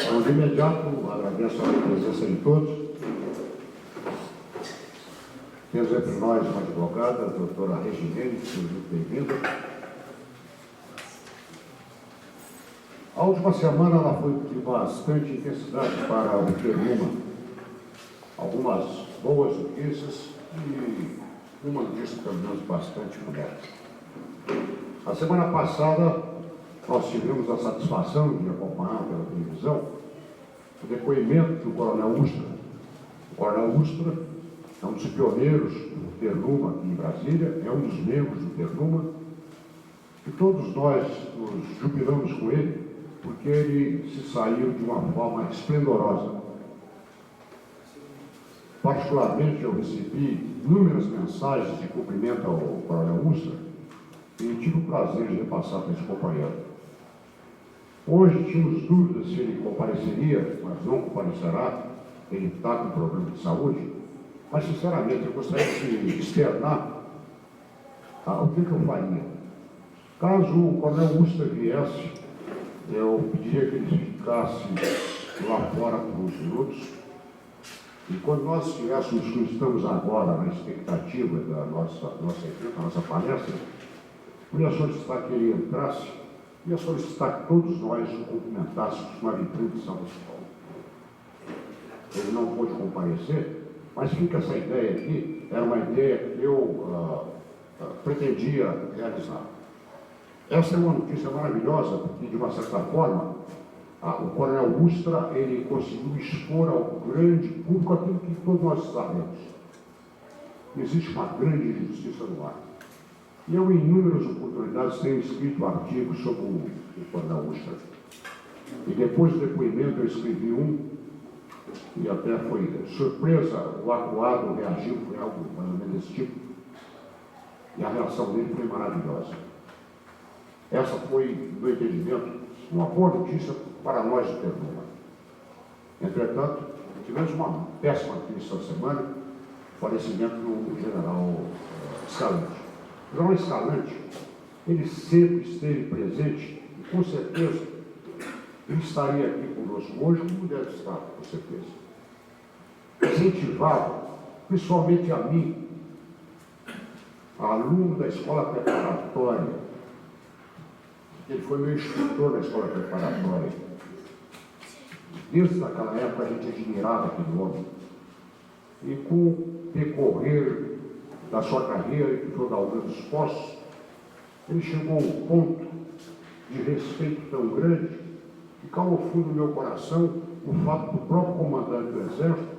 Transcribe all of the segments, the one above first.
Então, de imediato, agradeço a presença de todos. Temos entre nós uma advogada, a doutora Regine, seja muito bem-vinda. A última semana ela foi de bastante intensidade para obter algumas boas notícias e uma notícia, pelo menos, bastante moderna. A semana passada, nós tivemos a satisfação de acompanhar pela televisão o depoimento do Coronel Ustra. O Coronel Ustra é um dos pioneiros do Ternuma aqui em Brasília, é um dos membros do Ternuma, e todos nós nos jubilamos com ele, porque ele se saiu de uma forma esplendorosa. Particularmente, eu recebi inúmeras mensagens de cumprimento ao Coronel Ustra e tive o prazer de repassar para esse companheiro. Hoje tínhamos dúvidas se ele compareceria, mas não comparecerá, ele está com problema de saúde, mas sinceramente eu gostaria de externar o que eu faria. Caso o Coronel Ustra viesse, eu pediria que ele ficasse lá fora por uns minutos, e quando nós estivéssemos, como estamos agora na expectativa da nossa evento, da nossa palestra, eu ia solicitar que ele entrasse, ia solicitar que todos nós o cumprimentássemos na vitrine de São Paulo. Ele não pôde comparecer, mas fica essa ideia aqui, era uma ideia que eu pretendia realizar. Essa é uma notícia maravilhosa, porque, de uma certa forma, o Coronel Ustra, ele conseguiu expor ao grande público aquilo que todos nós sabemos. Existe uma grande injustiça no ar. E eu, em inúmeras oportunidades, tenho escrito artigos sobre o Coronel Ustra. E depois do depoimento, eu escrevi um, e até foi surpresa, o acuado reagiu, foi algo mais ou menos desse tipo. E a reação dele foi maravilhosa. Essa foi, no entendimento, uma boa notícia para nós de Ternuma. Entretanto, tivemos uma péssima notícia essa semana, o falecimento do general Escalante. O general Escalante, ele sempre esteve presente, e com certeza ele estaria aqui conosco hoje, como deve estar, com certeza. Incentivava, principalmente a mim, aluno da escola preparatória. Ele foi meu instrutor na escola preparatória. Desde aquela época a gente admirava aquele homem. E com o decorrer da sua carreira, que foi galgando os postos, ele chegou a um ponto de respeito tão grande que calou fundo no meu coração o fato do próprio comandante do Exército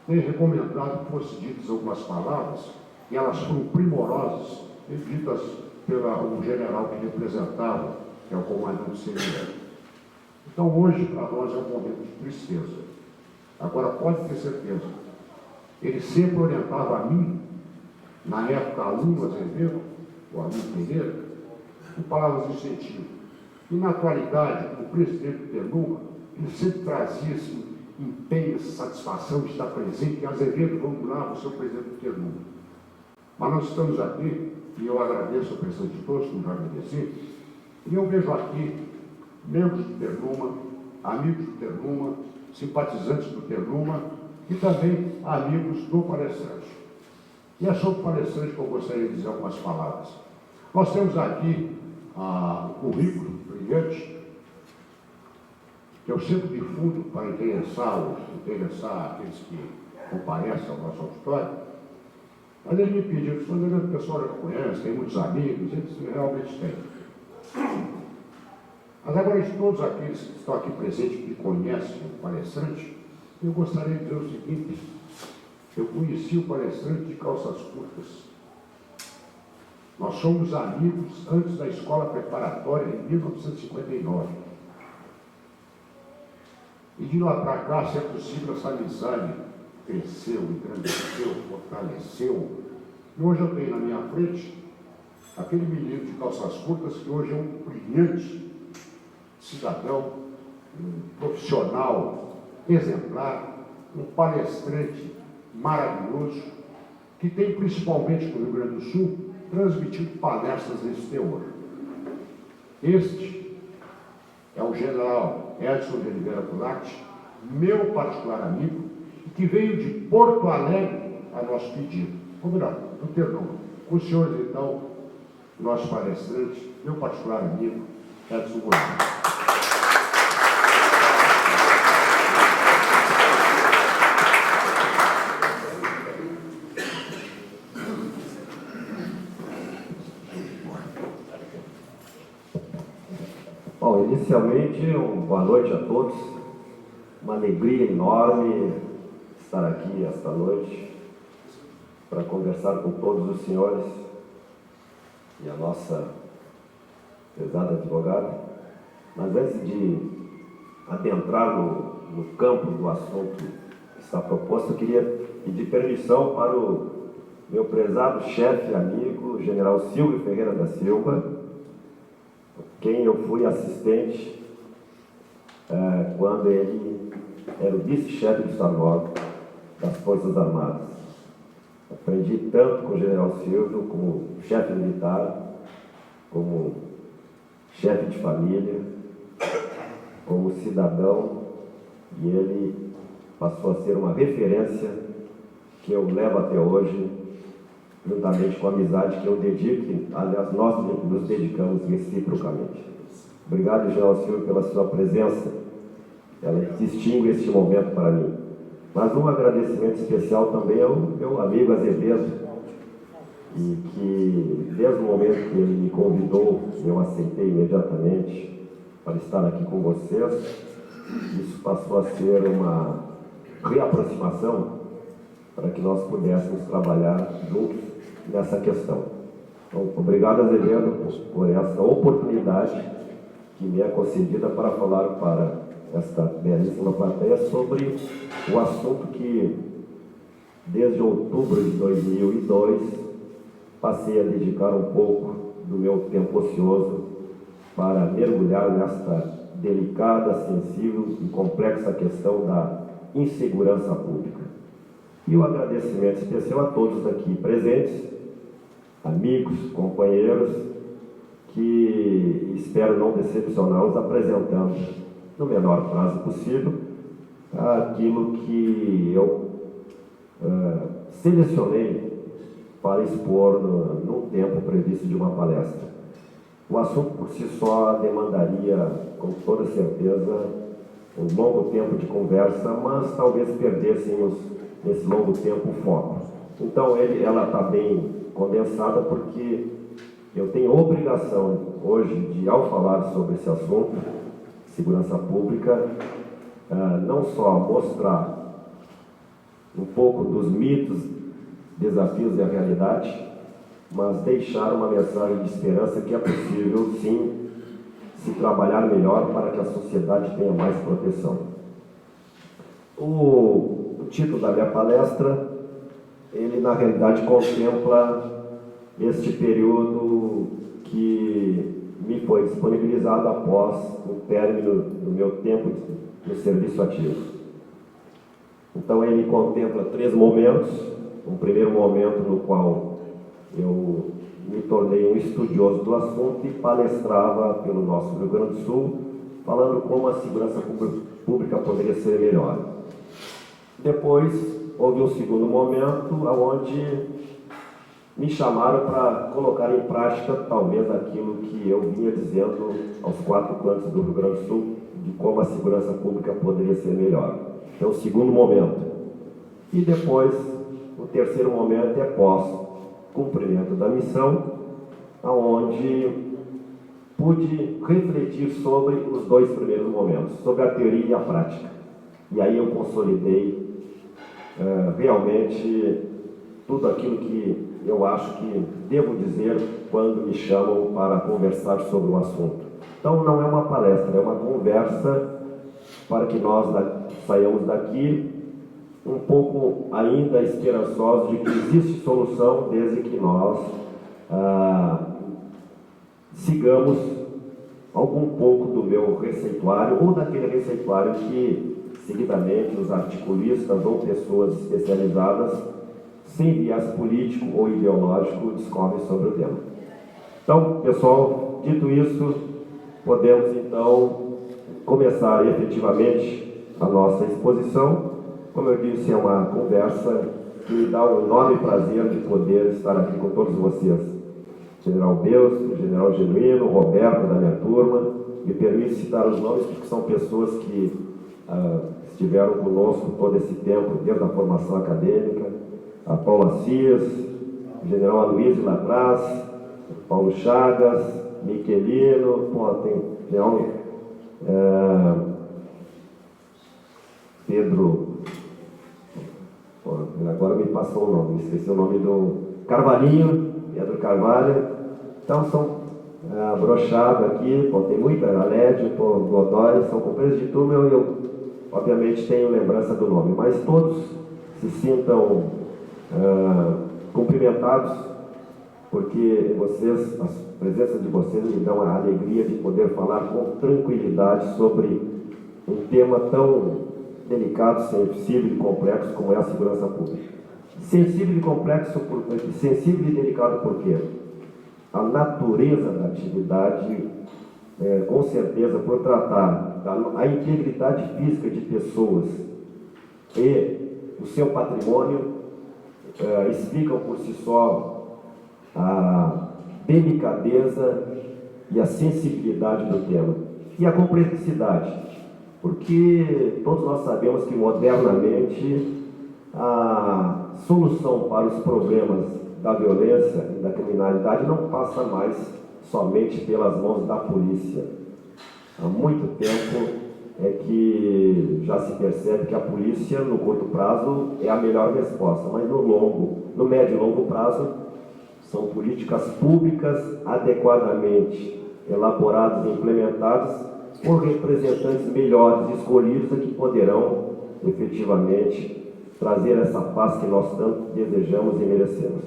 ter recomendado que fossem ditas algumas palavras, e elas foram primorosas, ditas pelo general que representava, que é o comandante Severo. Então, hoje, para nós, é um momento de tristeza. Agora, pode ter certeza, ele sempre orientava a mim, na época, aluno Azevedo, o aluno Pereira, com palavras de incentivo. E, na atualidade, o presidente do Ternuma, ele sempre trazia esse empenho, essa satisfação de estar presente, e Azevedo, vamos lá, você é o presidente do Ternuma. Mas nós estamos aqui, e eu agradeço a presença de todos, como já agradeci, e eu vejo aqui membros do Ternuma, amigos do Ternuma, simpatizantes do Ternuma e também amigos do palestrante. E é sobre o palestrante que eu gostaria de dizer algumas palavras. Nós temos aqui o currículo brilhante, que eu sempre difundo para interessar aqueles que comparecem ao nosso auditório. Mas ele me pediu, o pessoal já conhece, tem muitos amigos, eles realmente têm. Mas agora, de todos aqueles que estão aqui presentes, que conhecem o palestrante, eu gostaria de dizer o seguinte: eu conheci o palestrante de calças curtas. Nós somos amigos antes da escola preparatória, em 1959. E de lá para cá, se é possível, essa amizade cresceu, engrandeceu, fortaleceu. E hoje eu tenho na minha frente aquele menino de calças curtas que hoje é um brilhante cidadão, um profissional exemplar, um palestrante maravilhoso, que tem principalmente no Rio Grande do Sul transmitido palestras desse teor. Este é o general Edson de Oliveira Culatti, meu particular amigo, que veio de Porto Alegre a nosso pedido. Ou melhor, do Ternuba. Com os senhores, então, nosso palestrante, meu particular amigo, Edson Goulart. Bom, inicialmente, boa noite a todos. Uma alegria enorme estar aqui esta noite para conversar com todos os senhores e a nossa prezada advogada. Mas antes de adentrar no campo do assunto que está proposto, eu queria pedir permissão para o meu prezado chefe, amigo, general Silvio Ferreira da Silva, quem eu fui assistente quando ele era o vice-chefe do Estado-Maior das Forças Armadas. Aprendi tanto com o general Silvio, como chefe militar, como chefe de família, como cidadão, e ele passou a ser uma referência que eu levo até hoje, juntamente com a amizade que eu dedico, aliás, nós nos dedicamos reciprocamente. Obrigado, general Silvio, pela sua presença. Ela distingue este momento para mim. Mas um agradecimento especial também ao meu amigo Azevedo, e que desde o momento que ele me convidou, eu aceitei imediatamente para estar aqui com vocês. Isso passou a ser uma reaproximação para que nós pudéssemos trabalhar juntos nessa questão. Então, obrigado, Azevedo, por essa oportunidade que me é concedida para falar para esta belíssima plateia sobre o assunto que, desde outubro de 2002, passei a dedicar um pouco do meu tempo ocioso para mergulhar nesta delicada, sensível e complexa questão da insegurança pública. E o agradecimento especial a todos aqui presentes, amigos, companheiros, que espero não decepcioná-los apresentando, no menor prazo possível, aquilo que eu selecionei para expor no tempo previsto de uma palestra. O assunto por si só demandaria, com toda certeza, um longo tempo de conversa, mas talvez perdêssemos nesse longo tempo o foco. Então ela está bem condensada, porque eu tenho obrigação hoje de, ao falar sobre esse assunto, segurança pública, não só mostrar um pouco dos mitos, desafios e a realidade, mas deixar uma mensagem de esperança que é possível, sim, se trabalhar melhor para que a sociedade tenha mais proteção. O título da minha palestra, ele na realidade contempla este período que me foi disponibilizado após o término do meu tempo no serviço ativo. Então ele contempla 3 momentos. Um primeiro momento no qual eu me tornei um estudioso do assunto e palestrava pelo nosso Rio Grande do Sul, falando como a segurança pública poderia ser melhor. Depois houve um segundo momento onde me chamaram para colocar em prática talvez aquilo que eu vinha dizendo aos 4 cantos do Rio Grande do Sul, de como a segurança pública poderia ser melhor. Então, o segundo momento. E depois, o terceiro momento é pós-cumprimento da missão, onde pude refletir sobre os 2 primeiros momentos, sobre a teoria e a prática. E aí eu consolidei realmente tudo aquilo que eu acho que devo dizer quando me chamam para conversar sobre o assunto. Então não é uma palestra, é uma conversa para que nós saiamos daqui um pouco ainda esperançosos de que existe solução, desde que nós sigamos algum pouco do meu receituário, ou daquele receituário que seguidamente os articulistas ou pessoas especializadas, sem viés político ou ideológico, discorrem sobre o tema. Então, pessoal, dito isso, podemos então começar efetivamente a nossa exposição. Como eu disse, é uma conversa que me dá um enorme prazer de poder estar aqui com todos vocês. General Belso, General Genuíno, Roberto da minha turma, me permite citar os nomes porque são pessoas que estiveram conosco todo esse tempo, desde a formação acadêmica, a Paula Assis, o General Aloysio lá atrás, Paulo Chagas, Miquelino, tem General Pedro, agora me passou o nome, esqueci o nome do Carvalhinho, Pedro Carvalho. Então são brochado aqui, tem muita, Alédio, Godoy, são companheiros de turma, eu obviamente tenho lembrança do nome, mas todos se sintam cumprimentados, porque vocês, a presença de vocês me dão a alegria de poder falar com tranquilidade sobre um tema tão delicado, sensível e complexo como é a segurança pública. Sensível e complexo, sensível e delicado por quê? A natureza da atividade, com certeza, por tratar a integridade física de pessoas e o seu patrimônio, explicam por si só a delicadeza e a sensibilidade do tema. E a complexidade, porque todos nós sabemos que modernamente a solução para os problemas da violência e da criminalidade não passa mais somente pelas mãos da polícia. Há muito tempo é que já se percebe que a polícia, no curto prazo, é a melhor resposta, mas no médio e longo prazo, são políticas públicas adequadamente elaboradas e implementadas por representantes melhores escolhidos que poderão efetivamente trazer essa paz que nós tanto desejamos e merecemos.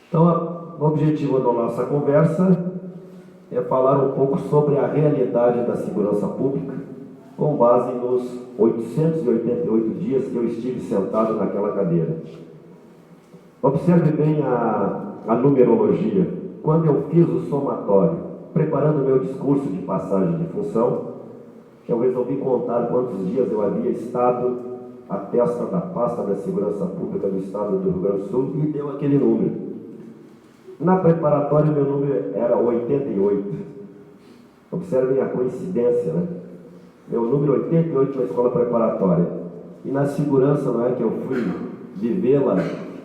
Então, o objetivo da nossa conversa é falar um pouco sobre a realidade da segurança pública, com base nos 888 dias que eu estive sentado naquela cadeira. Observe bem a numerologia. Quando eu fiz o somatório, preparando o meu discurso de passagem de função, eu resolvi contar quantos dias eu havia estado à testa da pasta da segurança pública do estado do Rio Grande do Sul e deu aquele número. Na preparatória, meu número era 88. Observem a coincidência, né? Meu número 88 na escola preparatória. E na segurança, não é que eu fui vivê-la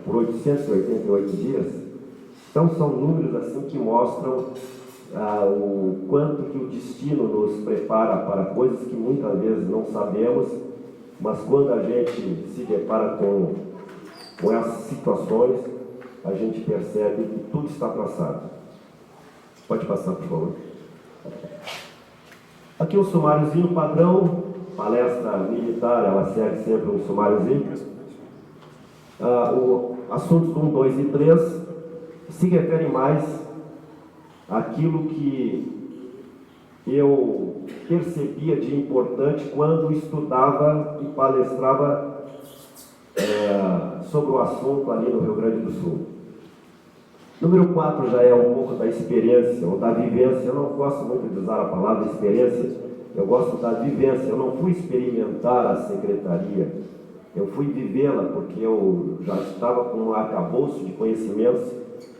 por 888 dias? Então, são números assim que mostram o quanto que o destino nos prepara para coisas que muitas vezes não sabemos, mas quando a gente se depara com essas situações, a gente percebe que tudo está traçado. Pode passar, por favor. Aqui um sumáriozinho padrão, palestra militar, ela segue sempre um sumáriozinho. Assuntos 1, 2 e 3 se referem mais àquilo que eu percebia de importante quando estudava e palestrava sobre o assunto ali no Rio Grande do Sul. Número 4 já é um pouco da experiência ou da vivência. Eu não gosto muito de usar a palavra experiência, eu gosto da vivência. Eu não fui experimentar a secretaria, eu fui vivê-la, porque eu já estava com um arcabouço de conhecimentos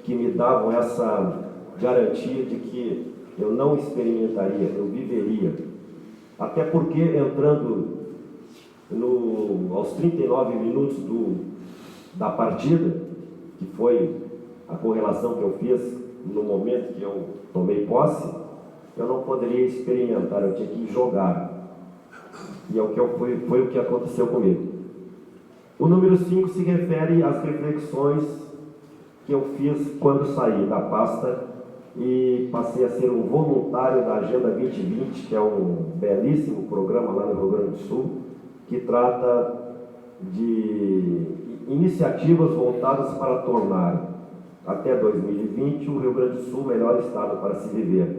que me davam essa garantia de que eu não experimentaria, eu viveria. Até porque, entrando aos 39 minutos da partida, que foi a correlação que eu fiz no momento que eu tomei posse, eu não poderia experimentar, eu tinha que jogar. E foi o que aconteceu comigo. O número 5 se refere às reflexões que eu fiz quando saí da pasta e passei a ser um voluntário da Agenda 2020, que é um belíssimo programa lá no Rio Grande do Sul, que trata de iniciativas voltadas para tornar, até 2020, o Rio Grande do Sul o melhor estado para se viver,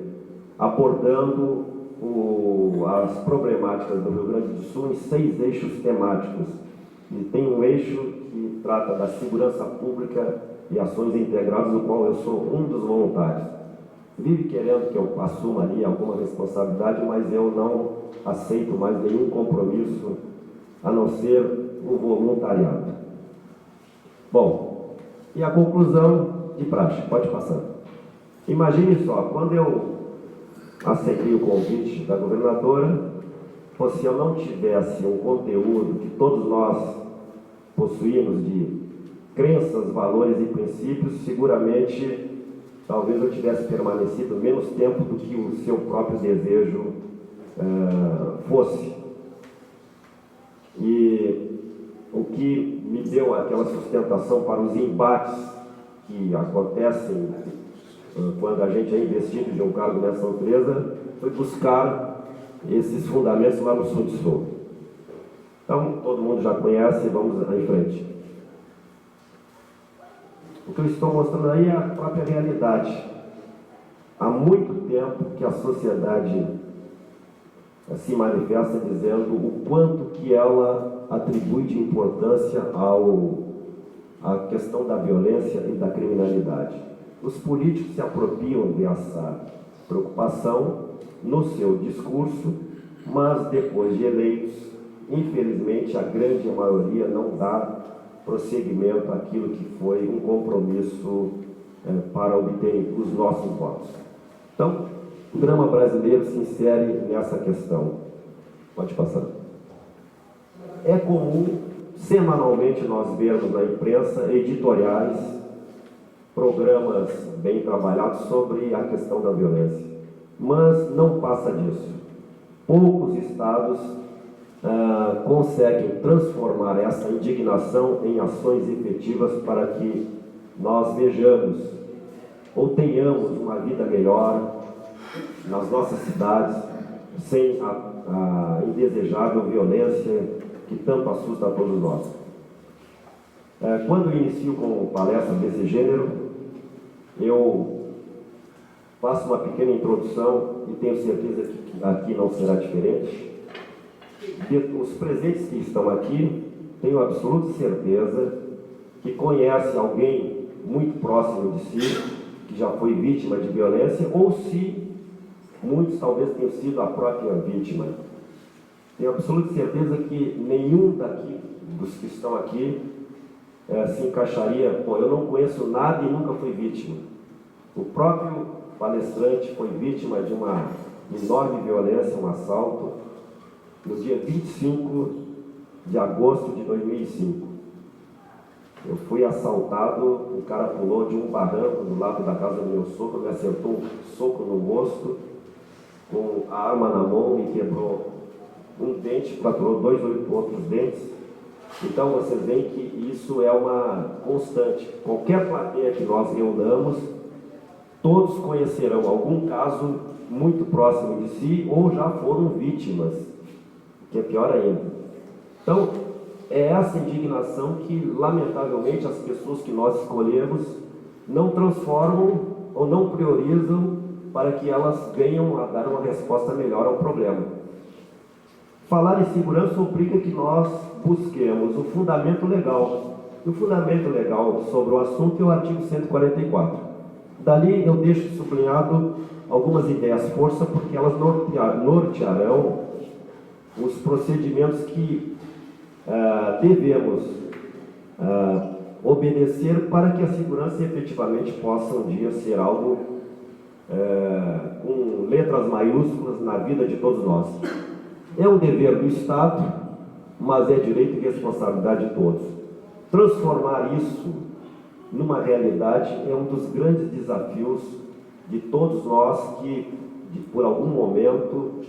abordando as problemáticas do Rio Grande do Sul em 6 eixos temáticos. E tem um eixo que trata da segurança pública e ações integradas, do qual eu sou um dos voluntários. Vive querendo que eu assuma ali alguma responsabilidade, mas eu não aceito mais nenhum compromisso a não ser o voluntariado. Bom, e a conclusão de praxe, pode passar. Imagine só, quando eu aceitei o convite da governadora, se eu não tivesse um conteúdo que todos nós possuímos de crenças, valores e princípios, seguramente, talvez eu tivesse permanecido menos tempo do que o seu próprio desejo fosse. E o que me deu aquela sustentação para os embates que acontecem quando a gente é investido de um cargo nessa empresa foi buscar esses fundamentos lá no Sul de Sul. Então, todo mundo já conhece, vamos em frente. O que eu estou mostrando aí é a própria realidade. Há muito tempo que a sociedade se manifesta dizendo o quanto que ela atribui de importância à questão da violência e da criminalidade. Os políticos se apropriam dessa preocupação no seu discurso, mas depois de eleitos, infelizmente, a grande maioria não dá prosseguimento àquilo que foi um compromisso para obter os nossos votos. Então, o drama brasileiro se insere nessa questão. Pode passar. É comum, semanalmente, nós vermos na imprensa editoriais, programas bem trabalhados sobre a questão da violência. Mas não passa disso. Poucos estados conseguem transformar essa indignação em ações efetivas para que nós vejamos ou tenhamos uma vida melhor nas nossas cidades, sem a indesejável violência que tanto assusta a todos nós. Quando eu inicio com palestras desse gênero, eu faço uma pequena introdução e tenho certeza que aqui não será diferente. Os presentes que estão aqui, tenho absoluta certeza que conhecem alguém muito próximo de si, que já foi vítima de violência, ou se muitos talvez tenham sido a própria vítima. Tenho absoluta certeza que nenhum dos que estão aqui se encaixaria, eu não conheço nada e nunca fui vítima. O próprio palestrante foi vítima de uma enorme violência, um assalto, no dia 25 de agosto de 2005. Eu fui assaltado, um cara pulou de um barranco do lado da casa do meu sogro, me acertou um soco no rosto, com a arma na mão, me quebrou um dente, fraturou 2 outros dentes. Então vocês veem que isso é uma constante. Qualquer plateia que nós reunamos, todos conhecerão algum caso muito próximo de si ou já foram vítimas, que é pior ainda. Então, é essa indignação que, lamentavelmente, as pessoas que nós escolhemos não transformam ou não priorizam para que elas venham a dar uma resposta melhor ao problema. Falar em segurança obriga que nós busquemos o fundamento legal. E o fundamento legal sobre o assunto é o artigo 144. Dali eu deixo sublinhado algumas ideias-força, porque elas nortearão os procedimentos que devemos obedecer para que a segurança efetivamente possa um dia ser algo com letras maiúsculas na vida de todos nós. É um dever do Estado, mas é direito e responsabilidade de todos. Transformar isso numa realidade é um dos grandes desafios de todos nós que, por algum momento,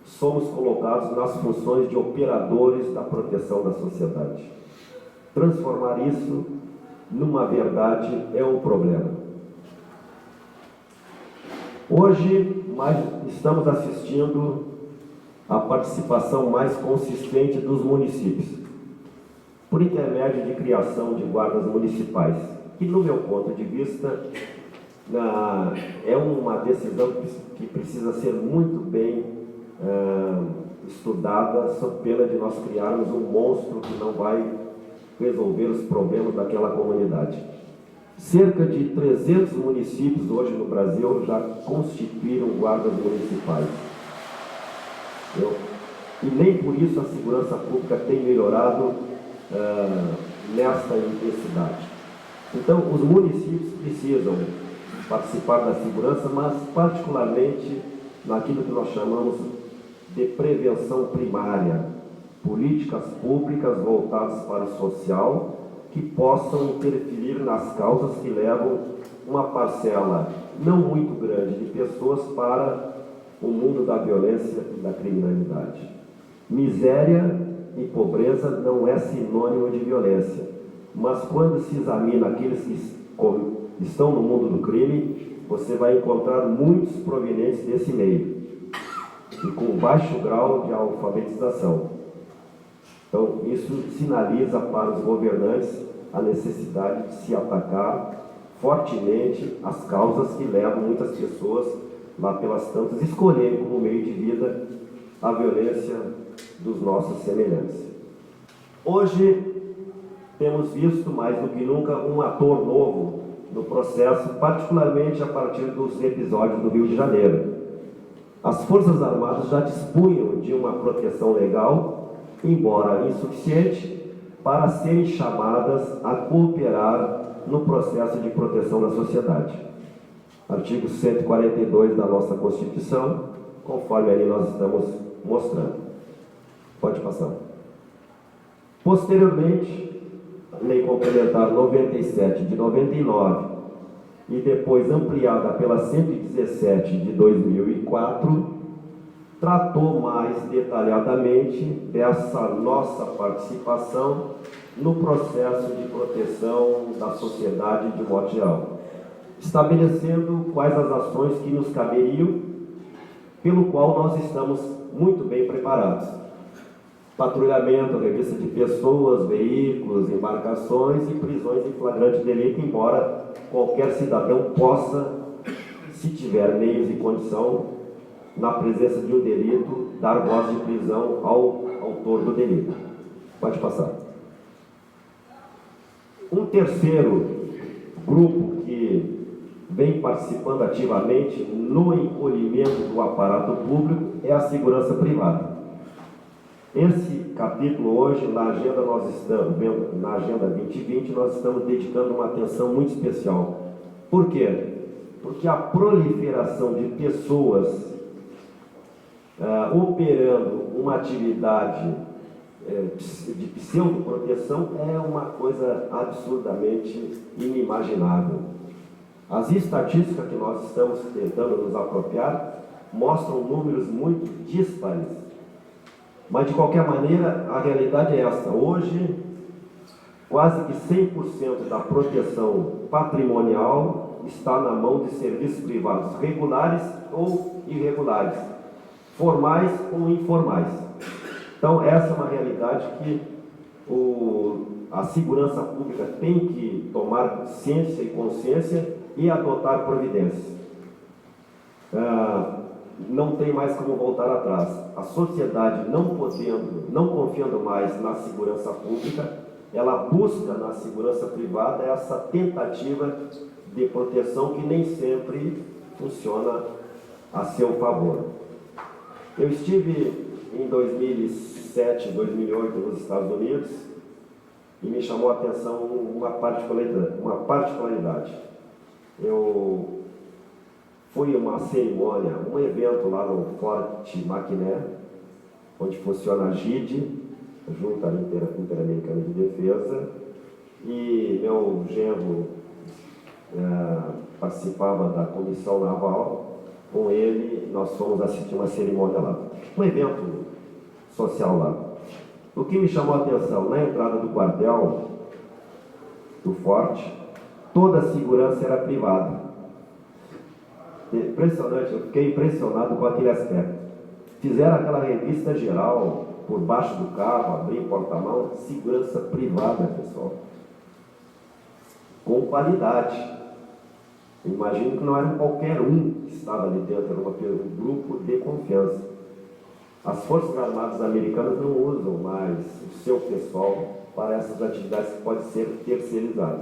somos colocados nas funções de operadores da proteção da sociedade. Transformar isso numa verdade é um problema. Hoje, estamos assistindo a participação mais consistente dos municípios, por intermédio de criação de guardas municipais, que, no meu ponto de vista, é uma decisão que precisa ser muito bem estudada, sob pena de nós criarmos um monstro que não vai resolver os problemas daquela comunidade. Cerca de 300 municípios hoje no Brasil já constituíram guardas municipais. E nem por isso a segurança pública tem melhorado nesta intensidade. Então, os municípios precisam participar da segurança, mas particularmente naquilo que nós chamamos de prevenção primária, políticas públicas voltadas para o social, que possam interferir nas causas que levam uma parcela não muito grande de pessoas para o mundo da violência e da criminalidade. Miséria e pobreza não é sinônimo de violência, mas quando se examina aqueles que estão no mundo do crime, você vai encontrar muitos provenientes desse meio e com baixo grau de alfabetização. Então, isso sinaliza para os governantes a necessidade de se atacar fortemente as causas que levam muitas pessoas, lá pelas tantas, escolherem como meio de vida a violência dos nossos semelhantes. Hoje, temos visto mais do que nunca um ator novo no processo, particularmente a partir dos episódios do Rio de Janeiro. As Forças Armadas já dispunham de uma proteção legal, embora insuficiente, para serem chamadas a cooperar no processo de proteção da sociedade. Artigo 142 da nossa Constituição, conforme ali nós estamos mostrando. Pode passar. Posteriormente, a Lei Complementar 97 de 99 e depois ampliada pela 117 de 2004, tratou mais detalhadamente dessa nossa participação no processo de proteção da sociedade de modo geral, estabelecendo quais as ações que nos caberiam, pelo qual nós estamos muito bem preparados. Patrulhamento, revista de pessoas, veículos, embarcações e prisões em flagrante delito, embora qualquer cidadão possa, se tiver meios e condição, na presença de um delito, dar voz de prisão ao autor do delito. Pode passar. Um terceiro grupo que vem participando ativamente no encolhimento do aparato público é a segurança privada. Esse capítulo hoje, na agenda, na agenda 2020, nós estamos dedicando uma atenção muito especial. Por quê? Porque a proliferação de pessoas operando uma atividade de pseudoproteção é uma coisa absurdamente inimaginável. As estatísticas que nós estamos tentando nos apropriar mostram números muito díspares, mas de qualquer maneira a realidade é essa. Hoje, quase que 100% da proteção patrimonial está na mão de serviços privados regulares ou irregulares, formais ou informais. Então, essa é uma realidade que a segurança pública tem que tomar ciência e consciência e adotar providências. Não tem mais como voltar atrás. A sociedade não confiando mais na segurança pública, ela busca na segurança privada essa tentativa de proteção que nem sempre funciona a seu favor. Eu estive em 2007, 2008 nos Estados Unidos e me chamou a atenção uma particularidade. Eu fui a uma cerimônia, um evento lá no Forte Maquiné, onde funciona a GIDE, Junta Interamericana de Defesa, e meu genro participava da comissão naval. Com ele, nós fomos assistir uma cerimônia lá, um evento social lá. O que me chamou a atenção, na entrada do quartel do Forte, toda a segurança era privada. Impressionante, eu fiquei impressionado com aquele aspecto. Fizeram aquela revista geral por baixo do carro, abrir porta-mão, segurança privada, pessoal, com qualidade. Imagino que não era qualquer um que estava ali dentro, era um grupo de confiança. As Forças Armadas Americanas não usam mais o seu pessoal para essas atividades que podem ser terceirizadas.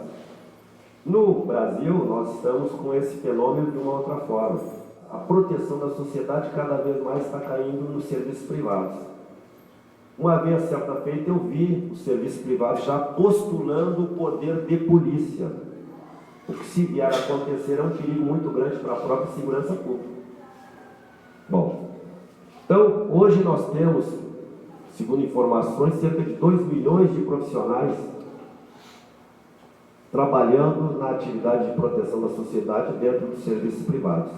No Brasil, nós estamos com esse fenômeno de uma outra forma. a proteção da sociedade cada vez mais está caindo nos serviços privados. Uma vez, certa feita, eu vi os serviços privados já postulando o poder de polícia. O que se vier a acontecer é um perigo muito grande para a própria segurança pública. Bom, então, hoje nós temos, segundo informações, cerca de 2 milhões de profissionais trabalhando na atividade de proteção da sociedade dentro dos serviços privados.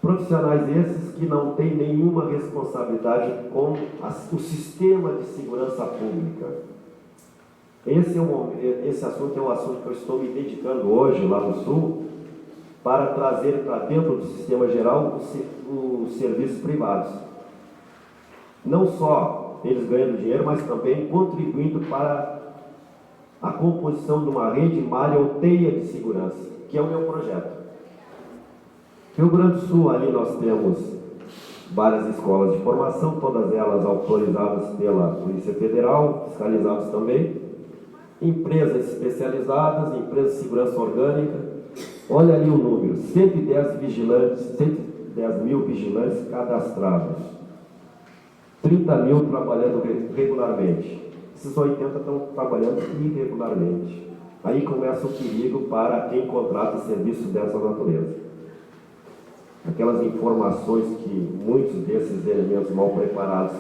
Profissionais esses que não têm nenhuma responsabilidade com o sistema de segurança pública. Esse assunto é um assunto que eu estou me dedicando hoje lá no Sul, para trazer para dentro do sistema geral os serviços privados. Não só eles ganhando dinheiro, mas também contribuindo para a composição de uma rede, malha ou teia de segurança, que é o meu projeto. Rio Grande do Sul, ali nós temos várias escolas de formação, todas elas autorizadas pela Polícia Federal, fiscalizadas também, empresas especializadas, empresas de segurança orgânica. Olha ali o número, 110 mil vigilantes cadastrados, 30 mil trabalhando regularmente. Esses 80 estão trabalhando irregularmente. Aí começa o perigo para quem contrata serviço dessa natureza. Aquelas informações que muitos desses elementos mal preparados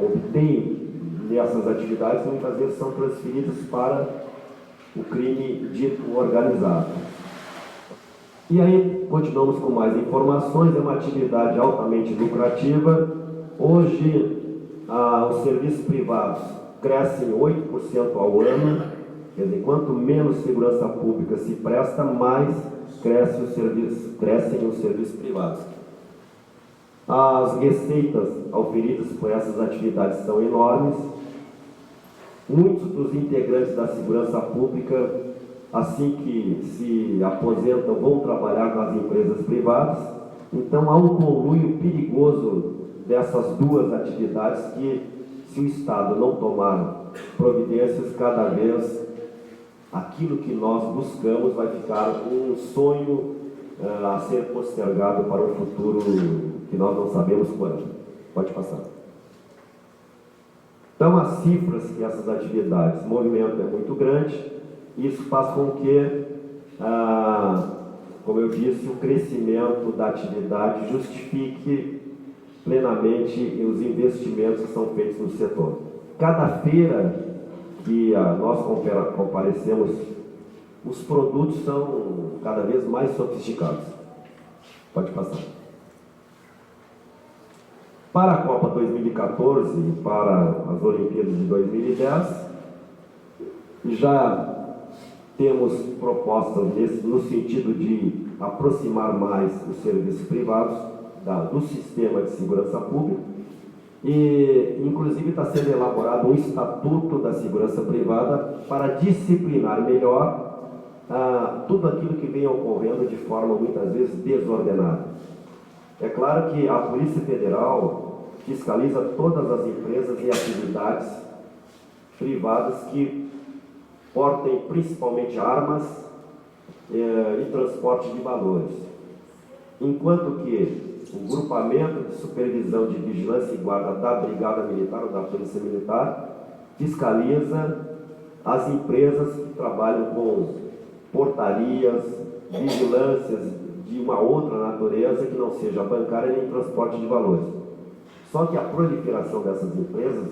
obtêm nessas atividades, muitas vezes são transferidas para o crime dito organizado. E aí, continuamos com mais informações. É uma atividade altamente lucrativa. Hoje, os serviços privados crescem 8% ao ano. Quer dizer, quanto menos segurança pública se presta, mais crescem os serviços privados. As receitas auferidas por essas atividades são enormes. Muitos dos integrantes da segurança pública, assim que se aposentam, vão trabalhar nas empresas privadas. Então há um conluio perigoso dessas duas atividades que, se o Estado não tomar providências, cada vez aquilo que nós buscamos vai ficar um sonho a ser postergado para um futuro que nós não sabemos quando. Pode passar. Então, as cifras que essas atividades movimentam é muito grande. Isso faz com que, como eu disse, o crescimento da atividade justifique plenamente os investimentos que são feitos no setor. Cada feira que nós comparecemos, os produtos são cada vez mais sofisticados. Pode passar. Para a Copa 2014 e para as Olimpíadas de 2010, já temos propostas no sentido de aproximar mais os serviços privados do sistema de segurança pública e, inclusive, está sendo elaborado um estatuto da segurança privada para disciplinar melhor tudo aquilo que vem ocorrendo de forma muitas vezes desordenada. É claro que a Polícia Federal fiscaliza todas as empresas e atividades privadas que portem principalmente armas e transporte de valores. Enquanto que o grupamento de supervisão de vigilância e guarda da Brigada Militar ou da Polícia Militar fiscaliza as empresas que trabalham com portarias, vigilâncias de uma outra natureza que não seja bancária nem transporte de valores. Só que a proliferação dessas empresas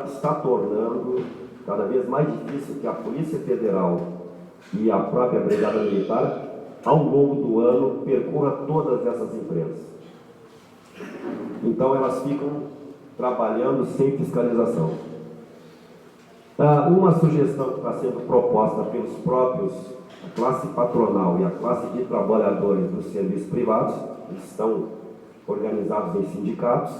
está tornando cada vez mais difícil que a Polícia Federal e a própria Brigada Militar, ao longo do ano, percorra todas essas empresas. Então elas ficam trabalhando sem fiscalização. Uma sugestão que está sendo proposta pelos próprios, a classe patronal e a classe de trabalhadores dos serviços privados, que estão organizados em sindicatos,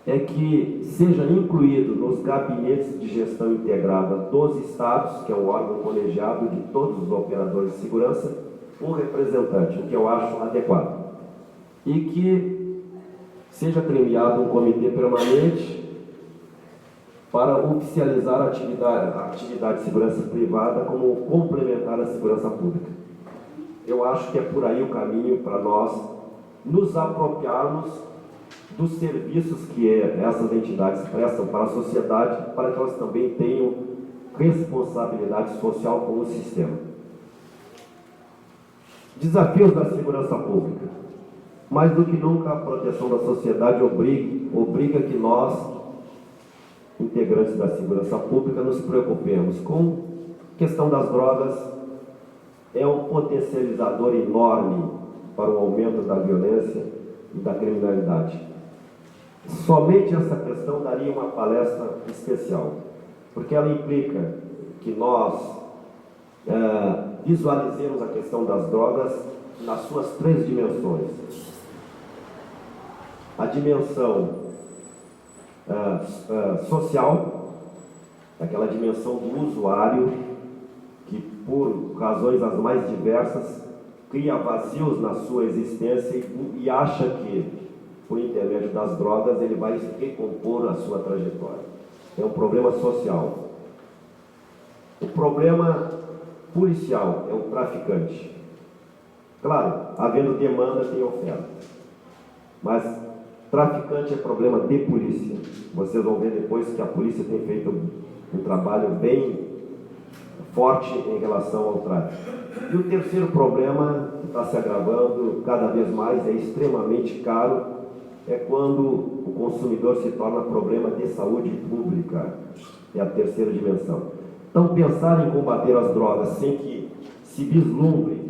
é que seja incluído nos gabinetes de gestão integrada dos estados, que é um órgão colegiado de todos os operadores de segurança, um representante, o que eu acho adequado. E que seja criado um comitê permanente para oficializar a atividade de segurança privada como complementar à segurança pública. eu acho que é por aí o caminho para nós nos apropriarmos dos serviços que essas entidades prestam para a sociedade, para que elas também tenham responsabilidade social com o sistema. Desafios da segurança pública. Mais do que nunca, a proteção da sociedade obriga que nós, integrantes da segurança pública, nos preocupemos com a questão das drogas. É um potencializador enorme para o aumento da violência e da criminalidade. Somente essa questão daria uma palestra especial, porque ela implica que nós visualizemos a questão das drogas nas suas três dimensões. A dimensão social, aquela dimensão do usuário que, por razões as mais diversas, cria vazios na sua existência e acha que, por intermédio das drogas, ele vai recompor a sua trajetória. É um problema social. O problema policial é o traficante. Claro, havendo demanda, tem oferta. Mas traficante é problema de polícia. Vocês vão ver depois que a polícia tem feito um trabalho bem forte em relação ao tráfico. E o terceiro problema, que está se agravando cada vez mais, é extremamente caro, é quando o consumidor se torna problema de saúde pública. É a terceira dimensão. Então, pensar em combater as drogas sem que se vislumbre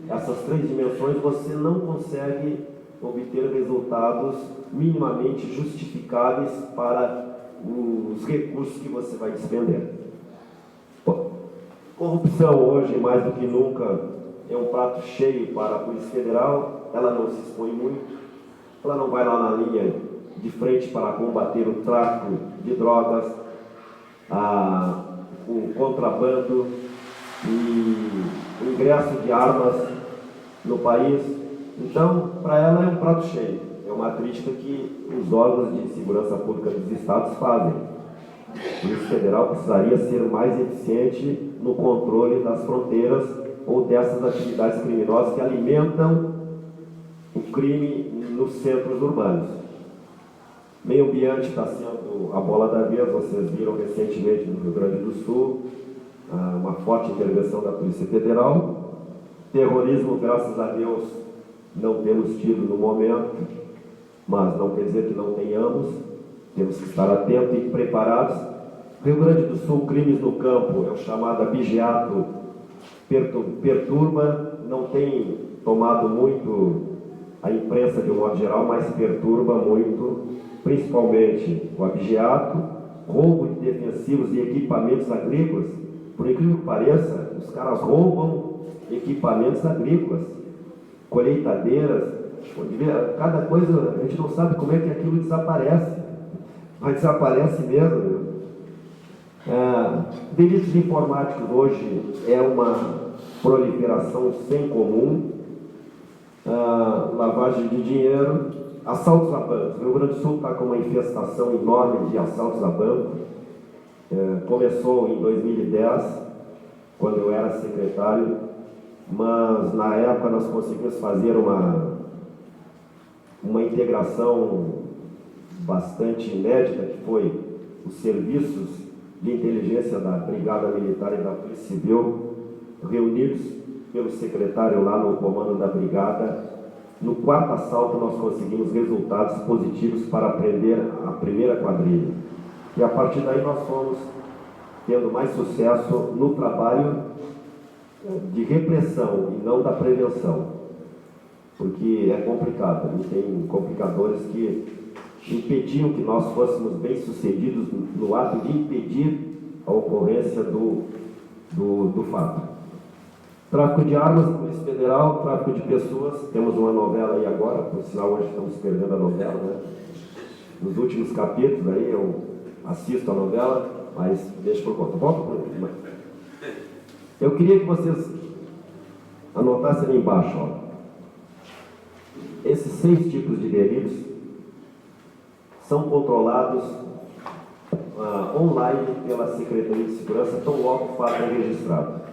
essas três dimensões, você não consegue obter resultados minimamente justificáveis para os recursos que você vai despender. Corrupção hoje, mais do que nunca, é um prato cheio para a Polícia Federal. Ela não se expõe muito, ela não vai lá na linha de frente para combater o tráfico de drogas, o contrabando e o ingresso de armas no país. Então, para ela é um prato cheio. É uma crítica que os órgãos de segurança pública dos estados fazem. A Polícia Federal precisaria ser mais eficiente no controle das fronteiras ou dessas atividades criminosas que alimentam o crime nos centros urbanos. Meio ambiente está sendo a bola da vez. Vocês viram recentemente no Rio Grande do Sul uma forte intervenção da Polícia Federal. Terrorismo, graças a Deus, não temos tido no momento, mas não quer dizer que não tenhamos. Temos que estar atentos e preparados. Rio Grande do Sul, crimes no campo, é o chamado abigeato, perturba, não tem tomado muito a imprensa de um modo geral, mas perturba muito, principalmente o abigeato, roubo de defensivos e equipamentos agrícolas. Por incrível que pareça, os caras roubam equipamentos agrícolas, colheitadeiras, cada coisa, a gente não sabe como é que aquilo desaparece, mas desaparece mesmo. Delitos informáticos hoje é uma proliferação sem comum. Lavagem de dinheiro, assaltos a bancos. O Rio Grande do Sul está com uma infestação enorme de assaltos a banco. Começou em 2010, quando eu era secretário, mas na época nós conseguimos fazer uma integração bastante inédita, que foi os serviços de inteligência da Brigada Militar e da Polícia Civil, reunidos pelo secretário lá no comando da Brigada. No quarto assalto nós conseguimos resultados positivos para prender a primeira quadrilha. E a partir daí nós fomos tendo mais sucesso no trabalho de repressão e não da prevenção, porque é complicado, e tem complicadores que impediam que nós fôssemos bem-sucedidos no ato de impedir a ocorrência do fato. Tráfico de armas, Polícia Federal, tráfico de pessoas. Temos uma novela aí agora, por sinal hoje estamos perdendo a novela, né? Nos últimos capítulos aí eu assisto a novela, mas deixa por conta. Volta por aqui. Eu queria que vocês anotassem ali embaixo, ó. Esses 6 tipos de delitos são controlados online pela Secretaria de Segurança, tão logo o fato é registrado.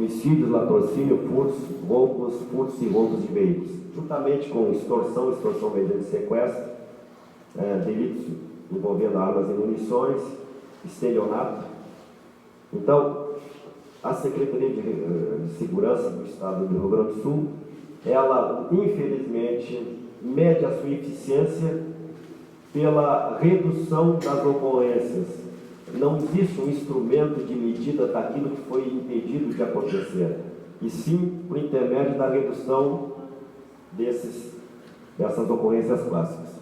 homicídios, latrocínio, furtos e roubos de veículos, juntamente com extorsão mediante sequestro, delitos envolvendo armas e munições, estelionato. Então, a Secretaria de Segurança do Estado do Rio Grande do Sul, ela, infelizmente, mede a sua eficiência pela redução das ocorrências. Não existe um instrumento de medida daquilo que foi impedido de acontecer, e sim por intermédio da redução dessas ocorrências clássicas.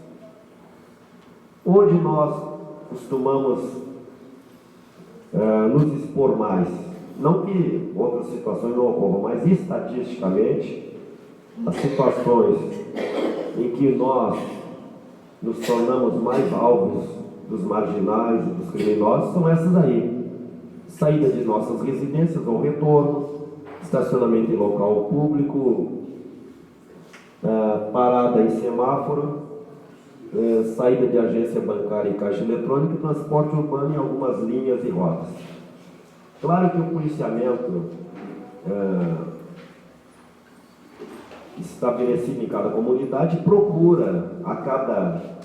Onde nós costumamos nos expor mais, não que outras situações não ocorram, mas estatisticamente, as situações em que nós nos tornamos mais alvos dos marginais e dos criminosos são essas aí: saída de nossas residências ou retorno, estacionamento em local público, parada em semáforo, saída de agência bancária e caixa eletrônica, e transporte urbano em algumas linhas e rotas. Claro que o policiamento estabelecido em cada comunidade procura, a cada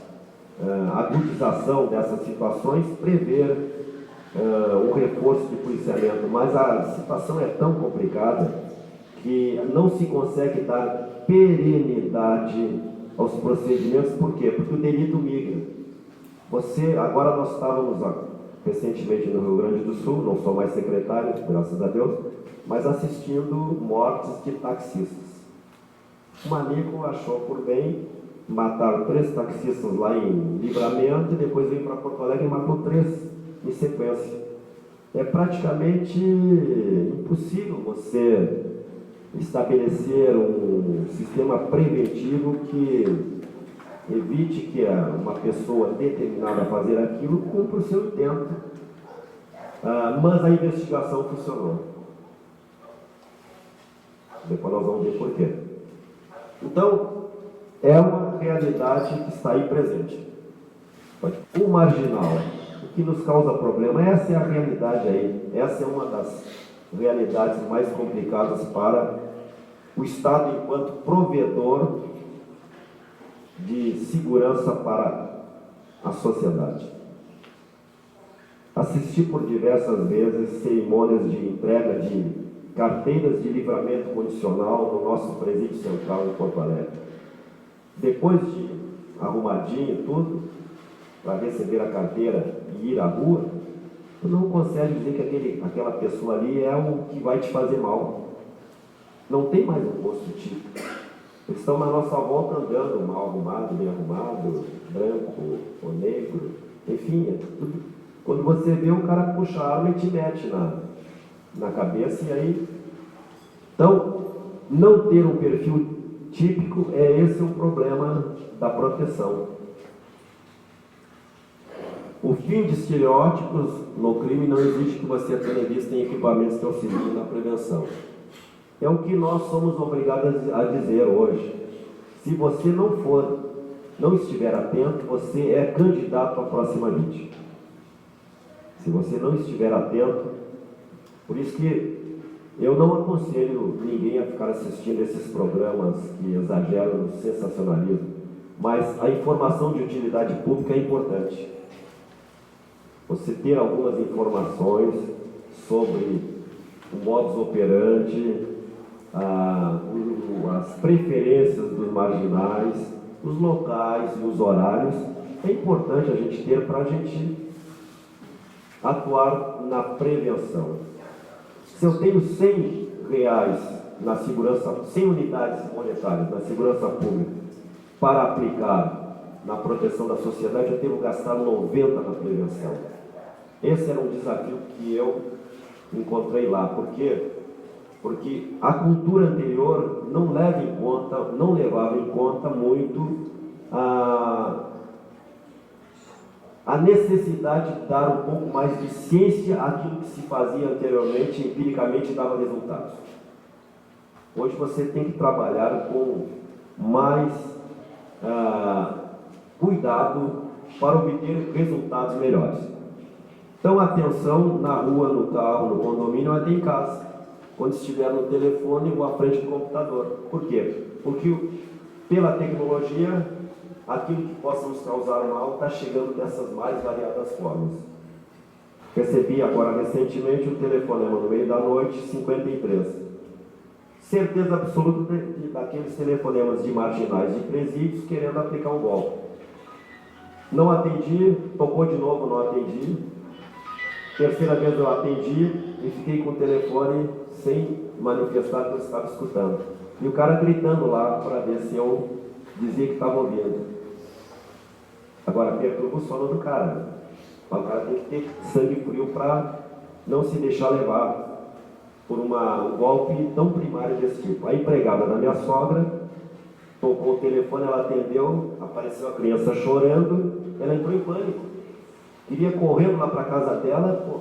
agudização dessas situações, prever um reforço de policiamento, mas a situação é tão complicada que não se consegue dar perenidade aos procedimentos. Por quê? Porque o delito migra. Agora nós estávamos recentemente no Rio Grande do Sul, não sou mais secretário, graças a Deus, mas assistindo mortes de taxistas. Um amigo achou por bem matar 3 taxistas lá em Livramento e depois veio para Porto Alegre e matou 3 em sequência. É praticamente impossível você estabelecer um sistema preventivo que evite que uma pessoa determinada a fazer aquilo cumpra o seu intento. Mas a investigação funcionou. Depois nós vamos ver por quê. Então, é uma realidade que está aí presente. O marginal, o que nos causa problema, essa é a realidade aí. Essa é uma das realidades mais complicadas para o Estado enquanto provedor de segurança para a sociedade. Assisti por diversas vezes cerimônias de entrega de carteiras de livramento condicional no nosso presídio central em Porto Alegre. Depois de arrumadinho tudo, para receber a carteira e ir à rua, tu não consegue dizer que aquela pessoa ali é o que vai te fazer mal. Não tem mais um posto típico. Eles estão na nossa volta andando, mal arrumado, bem arrumado, branco ou negro, enfim, tudo. Quando você vê, o cara puxa a arma e te mete na cabeça, e aí... Então, não ter um perfil típico esse o problema da proteção. O fim de estereótipos no crime não exige que você tenha visto em equipamentos que auxiliem na prevenção. É o que nós somos obrigados a dizer hoje. Se você não estiver atento, você é candidato à próxima vítima. Se você não estiver atento, por isso que eu não aconselho ninguém a ficar assistindo esses programas que exageram no sensacionalismo, mas a informação de utilidade pública é importante. Você ter algumas informações sobre o modus operandi, as preferências dos marginais, os locais e os horários, é importante a gente ter para a gente atuar na prevenção. Se eu tenho R$100 na segurança, 100 unidades monetárias na segurança pública para aplicar na proteção da sociedade, eu devo gastar 90 na prevenção. Esse era um desafio que eu encontrei lá. Por quê? Porque a cultura anterior não levava em conta muito a necessidade de dar um pouco mais de ciência àquilo que se fazia anteriormente, empiricamente dava resultados. Hoje você tem que trabalhar com mais cuidado para obter resultados melhores. Então, atenção na rua, no carro, no condomínio, até em casa. quando estiver no telefone ou à frente do computador. Por quê? Porque pela tecnologia, aquilo que possa nos causar mal está chegando dessas mais variadas formas. Recebi agora recentemente um telefonema no meio da noite, 53. Certeza absoluta daqueles telefonemas de marginais de presídios querendo aplicar um golpe. Não atendi, tocou de novo, não atendi. Terceira vez eu atendi e fiquei com o telefone sem manifestar que eu estava escutando. E o cara gritando lá para ver se eu dizia que estava ouvindo. Agora perturba o sono do cara. O cara tem que ter sangue frio para não se deixar levar por um golpe tão primário desse tipo. A empregada da minha sogra tocou o telefone, ela atendeu, apareceu a criança chorando, ela entrou em pânico. Queria correndo lá para a casa dela, pô.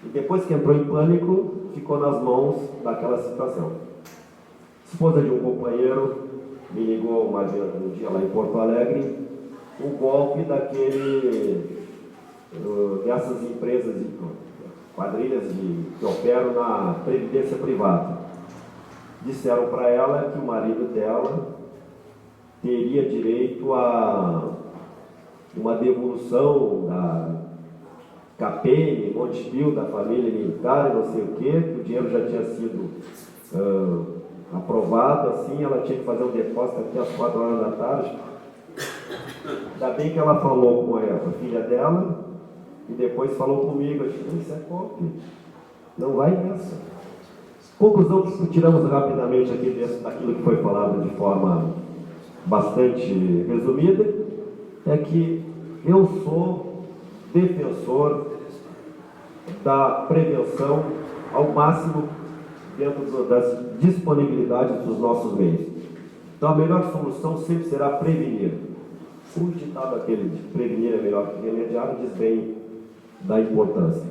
E depois que entrou em pânico, ficou nas mãos daquela situação. Esposa de um companheiro me ligou um dia lá em Porto Alegre, o golpe dessas empresas, quadrilhas que operam na previdência privada. Disseram para ela que o marido dela teria direito a uma devolução da CAPEM, Montepio, da família militar, não sei o quê, que o dinheiro já tinha sido aprovado, assim, ela tinha que fazer o depósito até às 4 horas da tarde. Ainda bem que ela falou com a filha dela e depois falou comigo. Eu disse, isso é golpe, não vai nessa. Conclusão que tiramos rapidamente aqui daquilo que foi falado de forma bastante resumida, é que eu sou defensor da prevenção ao máximo dentro das disponibilidades dos nossos meios. Então a melhor solução sempre será prevenir. O ditado aquele de prevenir é melhor que remediar diz bem da importância.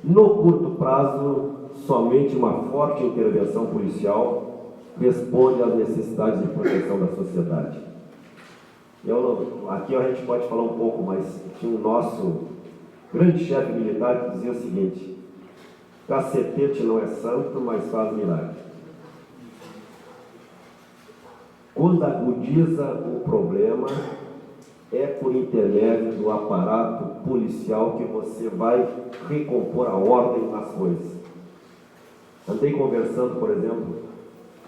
No curto prazo, somente uma forte intervenção policial responde às necessidades de proteção da sociedade. Aqui a gente pode falar um pouco, mas tinha o nosso grande chefe militar que dizia o seguinte: cacetete não é santo, mas faz milagre. Quando agudiza o problema, é por intermédio do aparato policial que você vai recompor a ordem nas coisas. Andei conversando, por exemplo,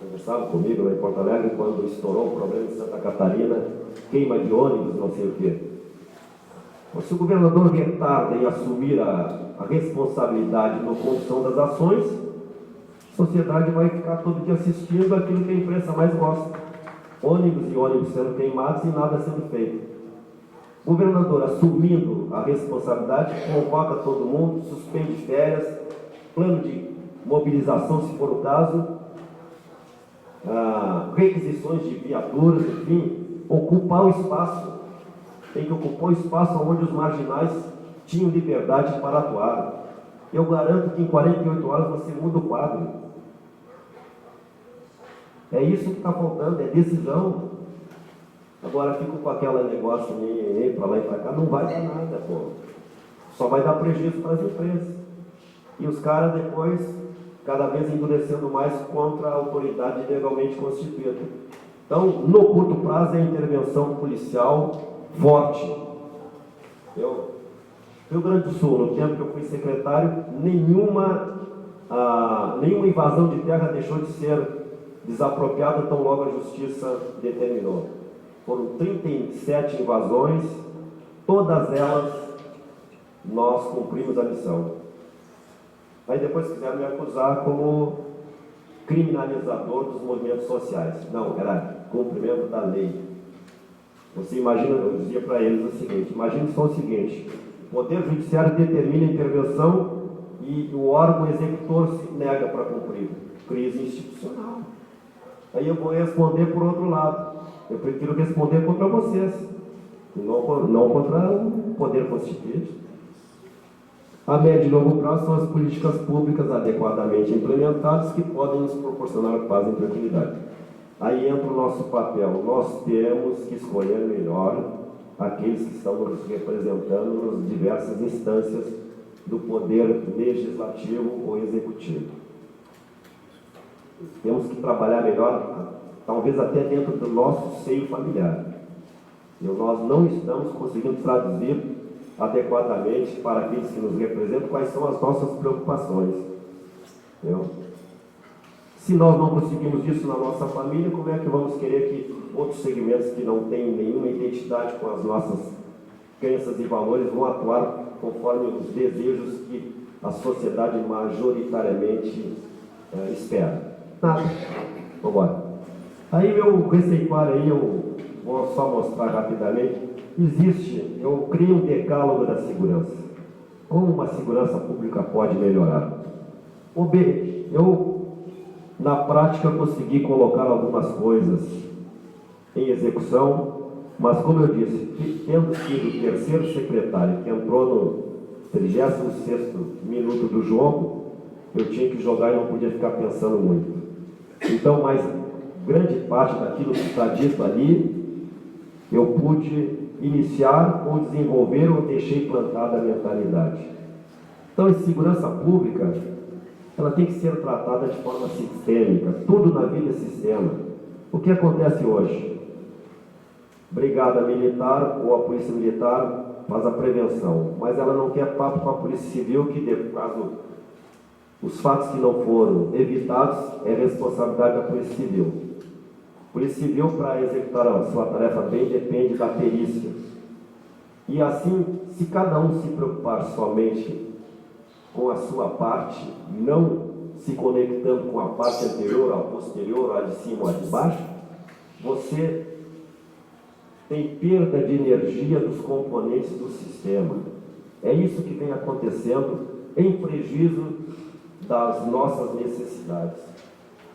conversava comigo lá em Porto Alegre, quando estourou o problema em Santa Catarina, queima de ônibus, não sei o quê. Se o governador retarda em assumir a responsabilidade na condução das ações, a sociedade vai ficar todo dia assistindo aquilo que a imprensa mais gosta. Ônibus e ônibus sendo queimados e nada sendo feito. O governador, assumindo a responsabilidade, convoca todo mundo, suspende férias, plano de mobilização, se for o caso, requisições de viaturas, enfim, ocupar o espaço. Tem que ocupar o espaço onde os marginais tinham liberdade para atuar. Eu garanto que em 48 horas você muda o quadro. É isso que está faltando, é decisão. Agora fico com aquela negócio para lá e para cá, não vai dar nada, pô. Só vai dar prejuízo para as empresas. E os caras depois, cada vez endurecendo mais contra a autoridade legalmente constituída. Então, no curto prazo, é a intervenção policial forte. Rio Grande do Sul, no tempo que eu fui secretário, nenhuma invasão de terra deixou de ser desapropriada tão logo a justiça determinou. Foram 37 invasões, todas elas nós cumprimos a missão. Aí depois quiseram me acusar como criminalizador dos movimentos sociais. Não, era cumprimento da lei. Você imagina, eu dizia para eles o seguinte: imagine só o seguinte, o Poder Judiciário determina a intervenção e o órgão executor se nega para cumprir. Crise institucional. Aí eu vou responder por outro lado. Eu prefiro responder contra vocês, não contra o Poder Constituinte. A médio e longo prazo são as políticas públicas adequadamente implementadas que podem nos proporcionar paz e tranquilidade. Aí entra o nosso papel. Nós temos que escolher melhor aqueles que estão nos representando nas diversas instâncias do poder legislativo ou executivo. temos que trabalhar melhor, talvez até dentro do nosso seio familiar. Nós não estamos conseguindo traduzir adequadamente para aqueles que nos representam quais são as nossas preocupações. Entendeu? Se nós não conseguimos isso na nossa família, como é que vamos querer que outros segmentos que não têm nenhuma identidade com as nossas crenças e valores vão atuar conforme os desejos que a sociedade majoritariamente espera? Nada. Vamos embora. Aí meu receituário aí, eu vou só mostrar rapidamente. Eu criei um decálogo da segurança. Como uma segurança pública pode melhorar? Eu, na prática, consegui colocar algumas coisas em execução, mas como eu disse, tendo sido o terceiro secretário que entrou no 36º minuto do jogo, eu tinha que jogar e não podia ficar pensando muito. Então, mas grande parte daquilo que está dito ali, eu pude iniciar ou desenvolver ou deixei plantada a mentalidade. Então, a segurança pública, ela tem que ser tratada de forma sistêmica. Tudo na vida é sistema. O que acontece hoje? Brigada militar ou a polícia militar faz a prevenção, mas ela não quer papo com a polícia civil, que caso os fatos que não foram evitados é responsabilidade da polícia civil. A polícia civil, para executar a sua tarefa bem, depende da perícia. E assim, se cada um se preocupar somente com a sua parte, não se conectando com a parte anterior, a posterior, a de cima ou a de baixo, você tem perda de energia dos componentes do sistema. É isso que vem acontecendo em prejuízo das nossas necessidades.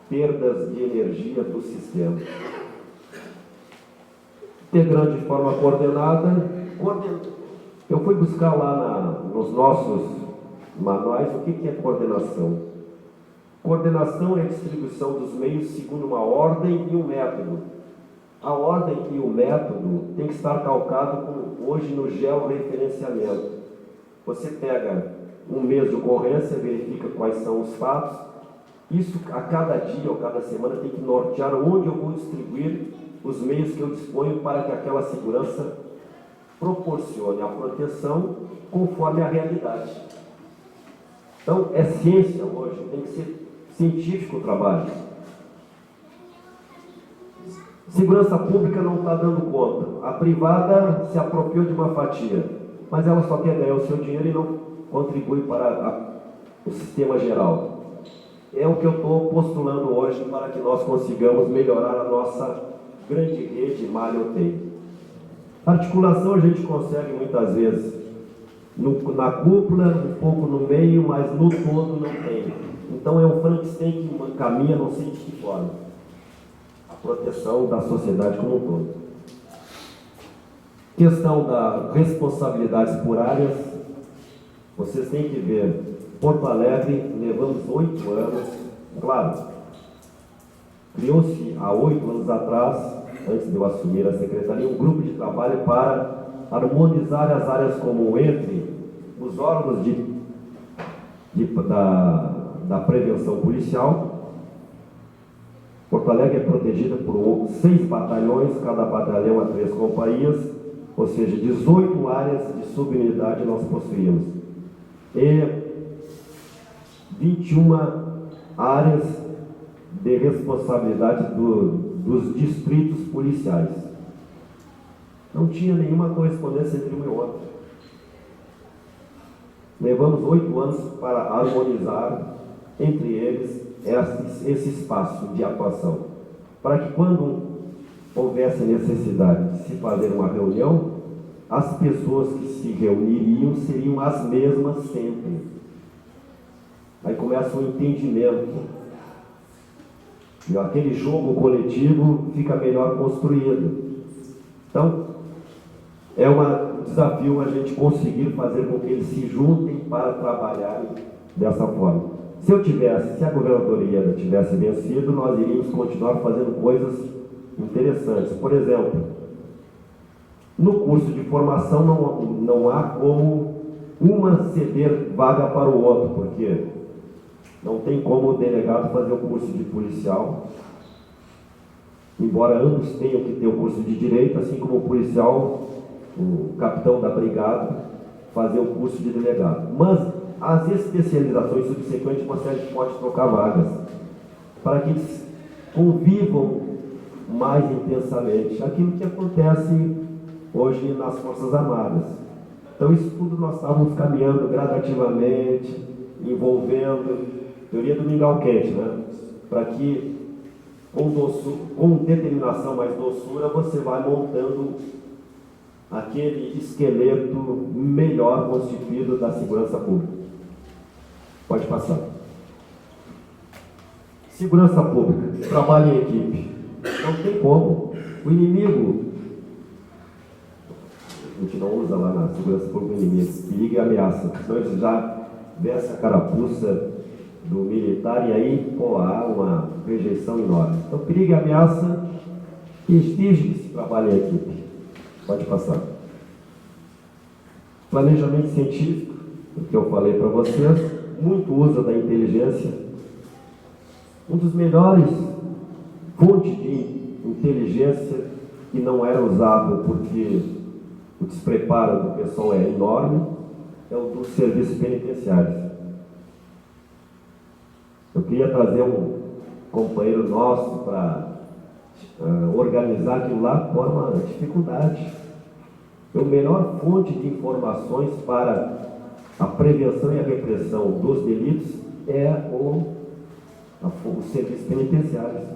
Perdas de energia do sistema. Integrando de forma coordenada, eu fui buscar lá nos nossos manuais o que é coordenação. Coordenação é a distribuição dos meios segundo uma ordem e um método. A ordem e o método tem que estar calcado hoje no georreferenciamento. Você pega um mês de ocorrência, verifica quais são os fatos. Isso a cada dia ou cada semana tem que nortear onde eu vou distribuir os meios que eu disponho para que aquela segurança proporcione a proteção conforme a realidade. Então, é ciência hoje, tem que ser científico o trabalho. Segurança pública não está dando conta. A privada se apropriou de uma fatia, mas ela só quer ganhar o seu dinheiro e não contribui para o sistema geral. É o que eu estou postulando hoje para que nós consigamos melhorar a nossa grande rede malha-UTI. Articulação a gente consegue muitas vezes na cúpula, um pouco no meio, mas no todo não tem. Então é um Frankenstein que caminha não sei de que forma. A proteção da sociedade como um todo. Questão da responsabilidades por áreas. Vocês têm que ver, Porto Alegre, levamos 8 anos, claro, criou-se há 8 anos atrás, antes de eu assumir a secretaria, um grupo de trabalho para harmonizar as áreas comuns entre os órgãos da prevenção policial. Porto Alegre é protegida por 6 batalhões, cada batalhão a 3 companhias, ou seja, 18 áreas de subunidade nós possuímos. E 21 áreas de responsabilidade dos distritos policiais. Não tinha nenhuma correspondência entre um e outro. Levamos 8 anos para harmonizar entre eles esse espaço de atuação, para que quando houvesse necessidade de se fazer uma reunião, as pessoas que se reuniriam seriam as mesmas sempre. Aí começa o entendimento. E aquele jogo coletivo fica melhor construído. Então, é um desafio a gente conseguir fazer com que eles se juntem para trabalharem dessa forma. Se a governadoria tivesse vencido, nós iríamos continuar fazendo coisas interessantes. Por exemplo, no curso de formação não há como uma ceder vaga para o outro, porque Não tem como o delegado fazer o curso de policial, embora ambos tenham que ter o curso de direito, assim como o policial, o capitão da brigada, fazer o curso de delegado. Mas as especializações subsequentes você pode trocar vagas, para que eles convivam mais intensamente aquilo que acontece hoje nas Forças Armadas. Então isso tudo nós estávamos caminhando gradativamente, envolvendo teoria do mingau quente, né? Para que com determinação mais doçura você vai montando aquele esqueleto melhor constituído da segurança pública. Pode passar. Segurança pública, trabalho em equipe. Não tem como. O inimigo, a gente não usa lá na segurança pública o inimigo, perigo e ameaça. Senão eles já veste a carapuça do militar e aí há uma rejeição enorme. Então, perigo e ameaça exige que se trabalhe em equipe. Pode passar. Planejamento científico, o que eu falei para vocês, muito uso da inteligência. Um dos melhores fontes de inteligência que não era usado porque o despreparo do pessoal é enorme é o dos serviços penitenciários. Eu queria trazer um companheiro nosso para organizar aquilo lá por uma dificuldade. A melhor fonte de informações para a prevenção e a repressão dos delitos é os serviços penitenciários.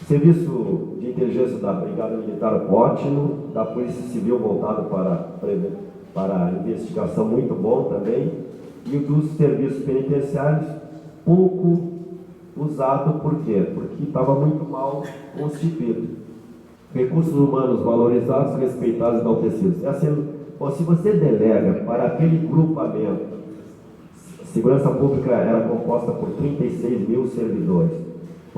O serviço de inteligência da Brigada Militar, ótimo, da Polícia Civil voltado para a investigação, muito bom também, e o dos serviços penitenciários, pouco usado. Por quê? Porque estava muito mal constituído. Recursos humanos valorizados, respeitados e enaltecidos. Se você delega para aquele grupamento, a segurança pública era composta por 36 mil servidores.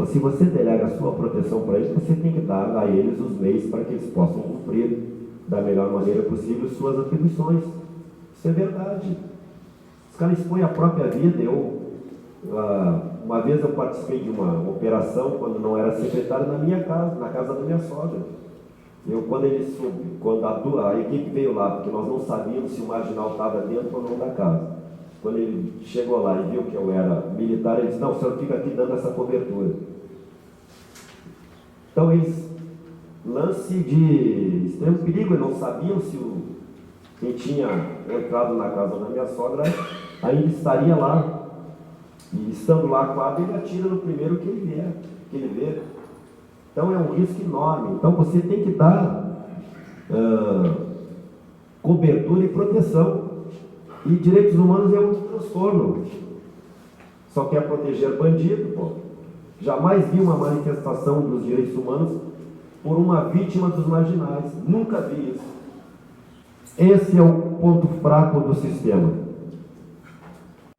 Se você delega a sua proteção para eles, você tem que dar a eles os meios para que eles possam cumprir da melhor maneira possível suas atribuições. Isso é verdade. Os caras expõem a própria vida. Uma vez eu participei de uma operação, quando não era secretário, na minha casa, na casa da minha sogra. Quando a equipe veio lá, porque nós não sabíamos se o marginal estava dentro ou não da casa. Quando ele chegou lá e viu que eu era militar, ele disse: não, o senhor fica aqui dando essa cobertura. Então eles, lance de extremo perigo, eles não sabiam se quem tinha entrado na casa da minha sogra ainda estaria lá. E estando lá com a arma, ele atira no primeiro que ele vê. Então é um risco enorme. Então você tem que dar cobertura e proteção. E direitos humanos é um transtorno. Só quer proteger bandido, pô. Jamais vi uma manifestação dos direitos humanos por uma vítima dos marginais. Nunca vi isso. Esse é o ponto fraco do sistema.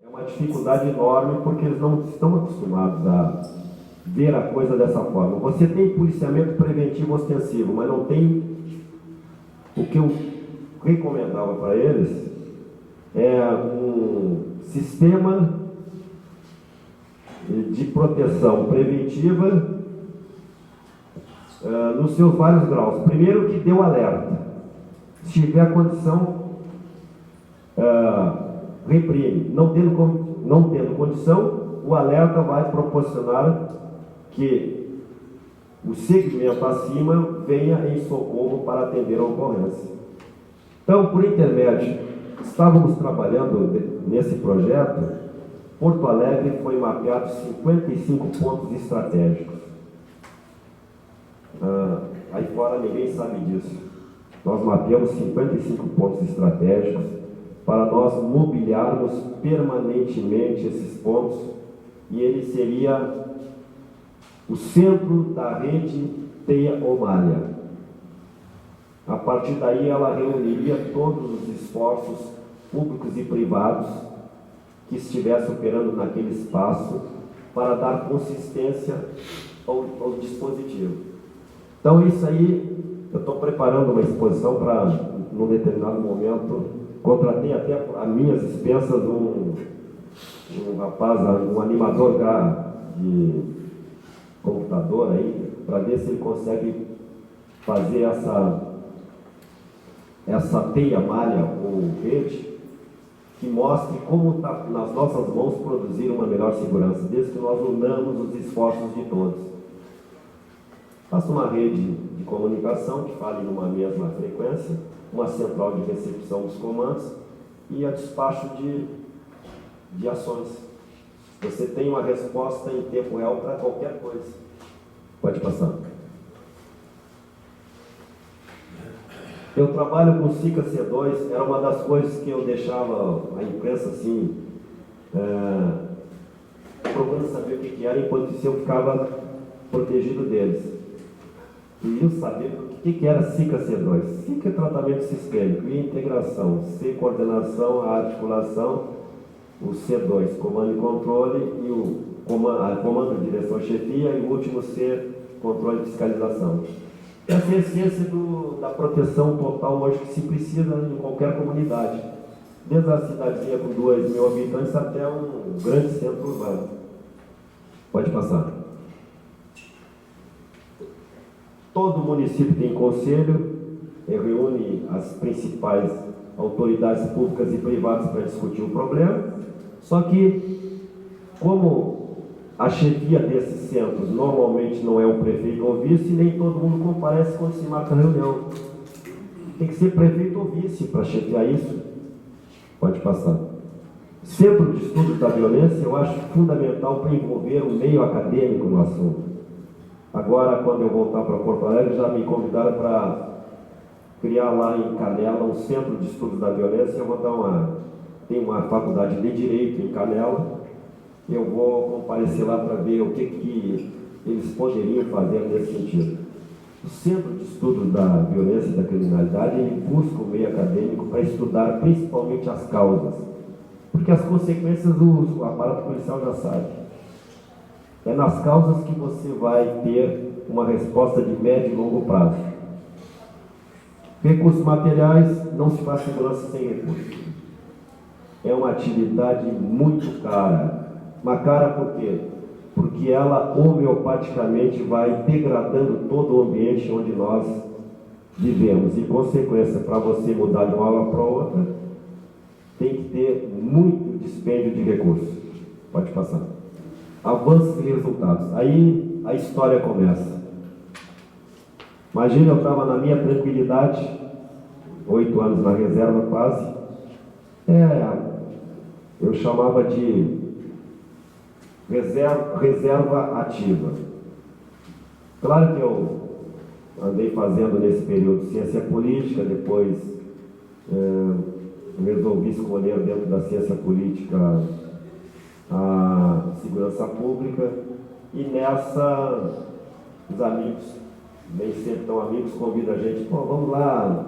Uma dificuldade enorme, porque eles não estão acostumados a ver a coisa dessa forma. Você tem policiamento preventivo ostensivo, mas não tem. O que eu recomendava para eles é um sistema de proteção preventiva nos seus vários graus. Primeiro, que dê o alerta. Se tiver condição, reprime. Não tendo condição, o alerta vai proporcionar que o segmento acima venha em socorro para atender a ocorrência. Então, por intermédio, estávamos trabalhando nesse projeto. Porto Alegre foi mapeado 55 pontos estratégicos. Aí fora ninguém sabe disso. Nós mapeamos 55 pontos estratégicos para nós mobiliarmos permanentemente esses pontos, e ele seria o centro da rede teia ou malha. A partir daí ela reuniria todos os esforços públicos e privados que estivessem operando naquele espaço para dar consistência ao dispositivo. Então isso aí, eu estou preparando uma exposição para, num determinado momento, contratei até a minhas expensas um rapaz, um animador de computador aí, para ver se ele consegue fazer essa teia malha ou rede que mostre como está nas nossas mãos produzir uma melhor segurança, desde que nós unamos os esforços de todos. Faça uma rede de comunicação que fale numa mesma frequência, uma central de recepção dos comandos e a despacho de ações. Você tem uma resposta em tempo real para qualquer coisa. Pode passar. Eu trabalho com SICA C2, era uma das coisas que eu deixava a imprensa assim, procurando saber o que era, enquanto isso eu ficava protegido deles. Queriam saber o que era SICA C2. SICA é tratamento sistêmico e integração, C, coordenação, articulação, o C2, comando e controle, e o comando, direção, chefia, e o último C, controle e fiscalização. Essa é a essência da proteção total hoje que se precisa em qualquer comunidade, desde a cidadezinha com 2.000 habitantes até um grande centro urbano. Pode passar. Todo município tem conselho, reúne as principais autoridades públicas e privadas para discutir o problema, só que, como a chefia desses centros normalmente não é o prefeito ou vice, nem todo mundo comparece quando se marca a reunião. Tem que ser prefeito ou vice para chefiar isso. Pode passar. Centro de Estudos da Violência eu acho fundamental para envolver o meio acadêmico no assunto. Agora, quando eu voltar para Porto Alegre, já me convidaram para criar lá em Canela um Centro de Estudos da Violência. Eu vou tem uma faculdade de Direito em Canela. Eu vou comparecer lá para ver o que eles poderiam fazer nesse sentido. O Centro de Estudos da Violência e da Criminalidade, ele busca o meio acadêmico para estudar principalmente as causas, porque as consequências o aparato policial já sabe. É nas causas que você vai ter uma resposta de médio e longo prazo. Recursos materiais, não se faz segurança sem recursos. É uma atividade muito cara. Mas cara por quê? Porque ela homeopaticamente vai degradando todo o ambiente onde nós vivemos. E, consequência, para você mudar de uma aula para outra, tem que ter muito dispêndio de recursos. Pode passar. Avanços e resultados. Aí a história começa. Imagina, eu estava na minha tranquilidade, 8 anos na reserva quase. Eu chamava de reserva ativa. Claro que eu andei fazendo nesse período ciência política, depois resolvi escolher dentro da ciência política a segurança pública, e nessa os amigos, nem sempre tão amigos, convidam a gente, vamos lá,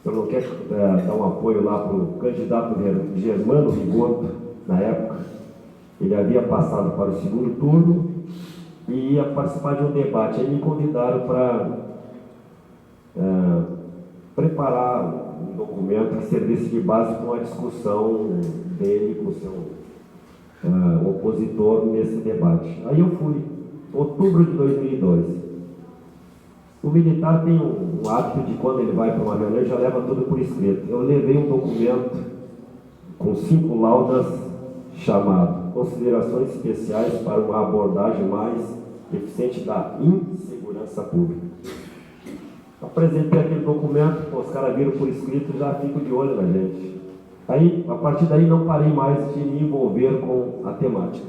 eu não quero dar um apoio lá para o candidato Germano Rigoto, na época. Ele havia passado para o segundo turno e ia participar de um debate. Aí me convidaram para preparar um documento que servisse de base para uma discussão dele com o seu opositor nesse debate. Aí eu fui, outubro de 2002. O militar tem um hábito de, quando ele vai para uma reunião, já leva tudo por escrito. Eu levei um documento com 5 laudas chamado Considerações Especiais para uma Abordagem Mais Eficiente da Insegurança Pública. Apresentei aquele documento, os caras viram por escrito, já fico de olho na gente. Aí, a partir daí, não parei mais de me envolver com a temática.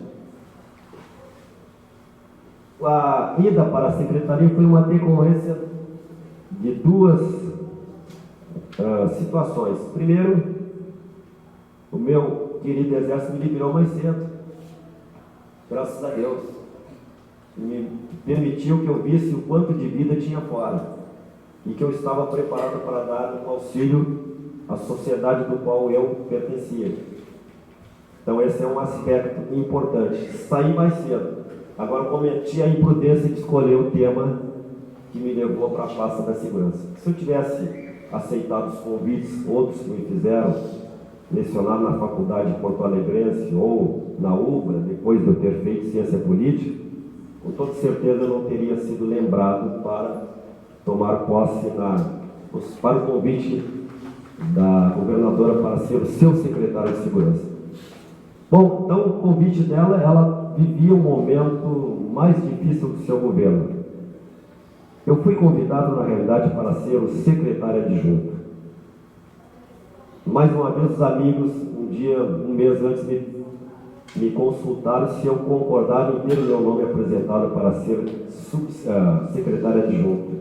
A ida para a secretaria foi uma decorrência de 2 situações. Primeiro, o meu querido exército me liberou mais cedo, graças a Deus. Me permitiu que eu visse o quanto de vida tinha fora e que eu estava preparado para dar um auxílio à sociedade do qual eu pertencia. Então esse é um aspecto importante. Saí mais cedo. Agora cometi a imprudência de escolher o tema que me levou para a pasta da segurança. Se eu tivesse aceitado os convites, outros que me fizeram, lecionar na faculdade porto-alegrense ou na UBRA, depois de eu ter feito ciência política, com toda certeza eu não teria sido lembrado para tomar posse para o convite da governadora para ser o seu secretário de segurança. Bom, então o convite dela, ela vivia um momento mais difícil do seu governo. Eu fui convidado, na realidade, para ser o secretário adjunto. Mais uma vez, os amigos, um mês antes, me consultaram se eu concordava em ter o meu nome apresentado para ser secretário adjunto.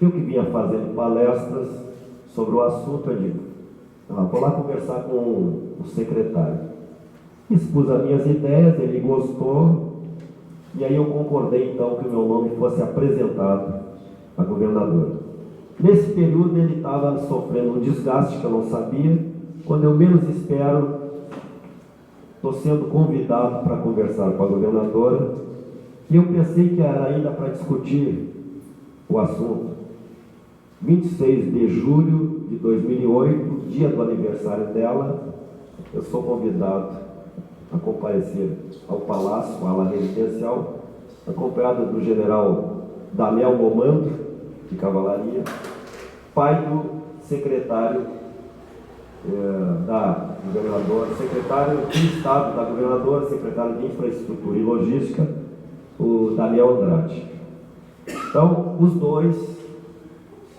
Eu que vinha fazendo palestras sobre o assunto, eu digo, vou lá conversar com o secretário. Expus as minhas ideias, ele gostou, e aí eu concordei então que o meu nome fosse apresentado à governadora. Nesse período ele estava sofrendo um desgaste que eu não sabia. Quando eu menos espero, estou sendo convidado para conversar com a governadora, e eu pensei que era ainda para discutir o assunto. 26 de julho de 2008, dia do aniversário dela, eu sou convidado a comparecer ao Palácio, à ala residencial, acompanhado do general Daniel Momando, de Cavalaria, pai do secretário da governadora, secretário de Estado da governadora, secretário de Infraestrutura e Logística, o Daniel Andrade. Então, os dois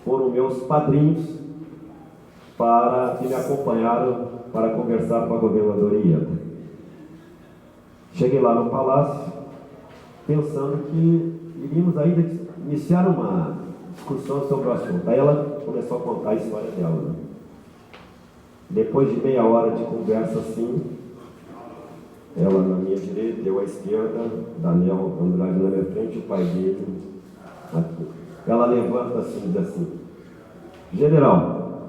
foram meus padrinhos que me acompanharam para conversar com a governadora Ieda. Cheguei lá no palácio, pensando que iríamos ainda iniciar uma discussão sobre o assunto. Aí ela começou a contar a história dela. Né? Depois de meia hora de conversa assim, ela na minha direita, eu à esquerda, Daniel Andrade na minha frente, o pai dele aqui. Ela levanta assim e diz assim: general,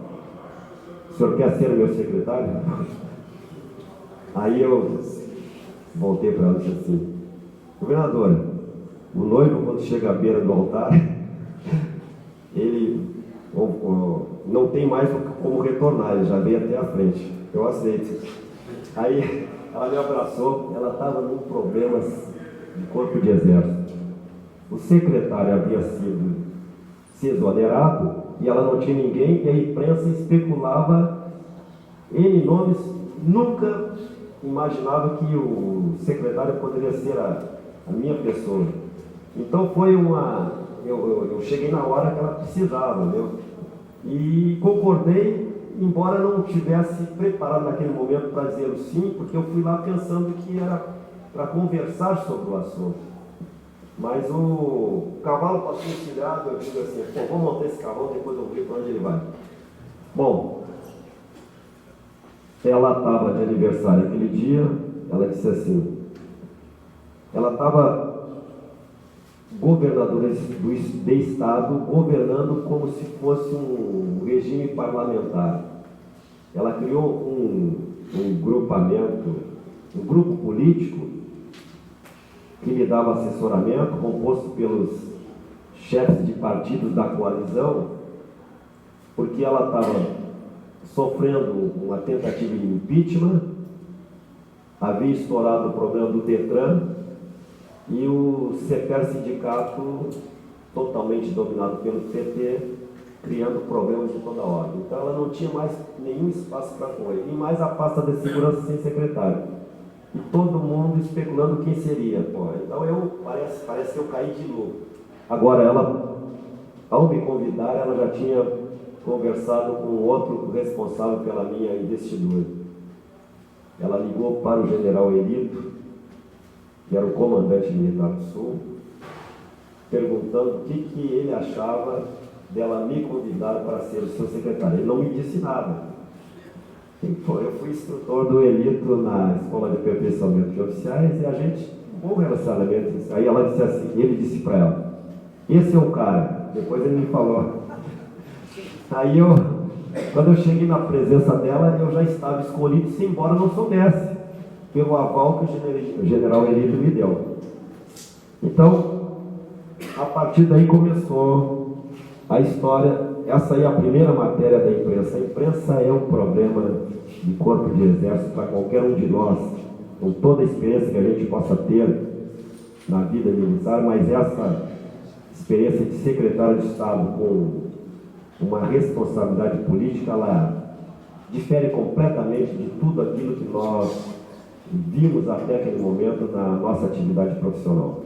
o senhor quer ser meu secretário? Aí eu voltei para ela e disse assim: governadora, o noivo, quando chega à beira do altar, ele não tem mais como retornar, ele já veio até a frente. Eu aceito. Aí ela me abraçou, ela estava num problema de corpo de exército. O secretário havia sido exonerado e ela não tinha ninguém, e a imprensa especulava N nomes. Nunca imaginava que o secretário poderia ser a minha pessoa. Então foi eu cheguei na hora que ela precisava, entendeu? E concordei, embora não tivesse preparado naquele momento para dizer o sim, porque eu fui lá pensando que era para conversar sobre o assunto. Mas o cavalo passou encilhado, eu digo assim: vou montar esse cavalo, depois eu vou ver para onde ele vai. Bom, ela estava de aniversário aquele dia, ela disse assim, ela estava governadora de Estado, governando como se fosse um regime parlamentar. Ela criou um grupamento, um grupo político que me dava assessoramento, composto pelos chefes de partidos da coalizão, porque ela estava sofrendo uma tentativa de impeachment, havia estourado o problema do Detran, e o CEPER sindicato, totalmente dominado pelo PT, criando problemas de toda ordem. Então ela não tinha mais nenhum espaço para correr, e mais a pasta de segurança sem secretário. E todo mundo especulando quem seria. Então parece que eu caí de novo. Agora ela, ao me convidar, ela já tinha conversado com outro responsável pela minha investidura. Ela ligou para o general Elito, que era o comandante militar do Sul, perguntando o que ele achava dela me convidar para ser o seu secretário. Ele não me disse nada. Eu fui instrutor do Elito na Escola de Aperfeiçoamento de Oficiais, e a gente, um bom relacionamento. Aí ela disse assim, ele disse para ela: esse é o cara. Depois ele me falou. Aí quando eu cheguei na presença dela, eu já estava escolhido, se embora não soubesse, pelo aval que o general Elito me deu. Então, a partir daí começou a história. Essa aí é a primeira matéria da imprensa. A imprensa é um problema de corpo de exército para qualquer um de nós, com toda a experiência que a gente possa ter na vida militar, mas essa experiência de secretário de Estado com uma responsabilidade política, ela difere completamente de tudo aquilo que nós vimos até aquele momento na nossa atividade profissional.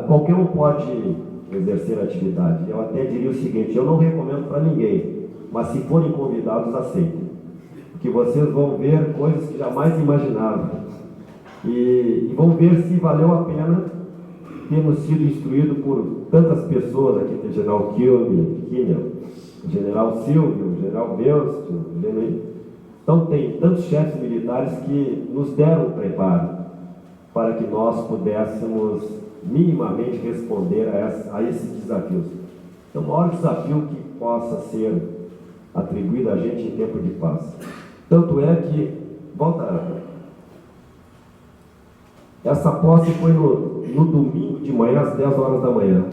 Qualquer um pode exercer a atividade. Eu até diria o seguinte: eu não recomendo para ninguém, mas se forem convidados, aceitem, porque vocês vão ver coisas que jamais imaginaram e vão ver se valeu a pena termos sido instruídos por tantas pessoas. Aqui tem o general Kimmel, o general Silvio, o general Belst, então tem tantos chefes militares que nos deram preparo para que nós pudéssemos minimamente responder a esses desafios. Então, o maior desafio que possa ser atribuído a gente em tempo de paz. Tanto é que, essa posse foi no domingo de manhã, às 10 horas da manhã.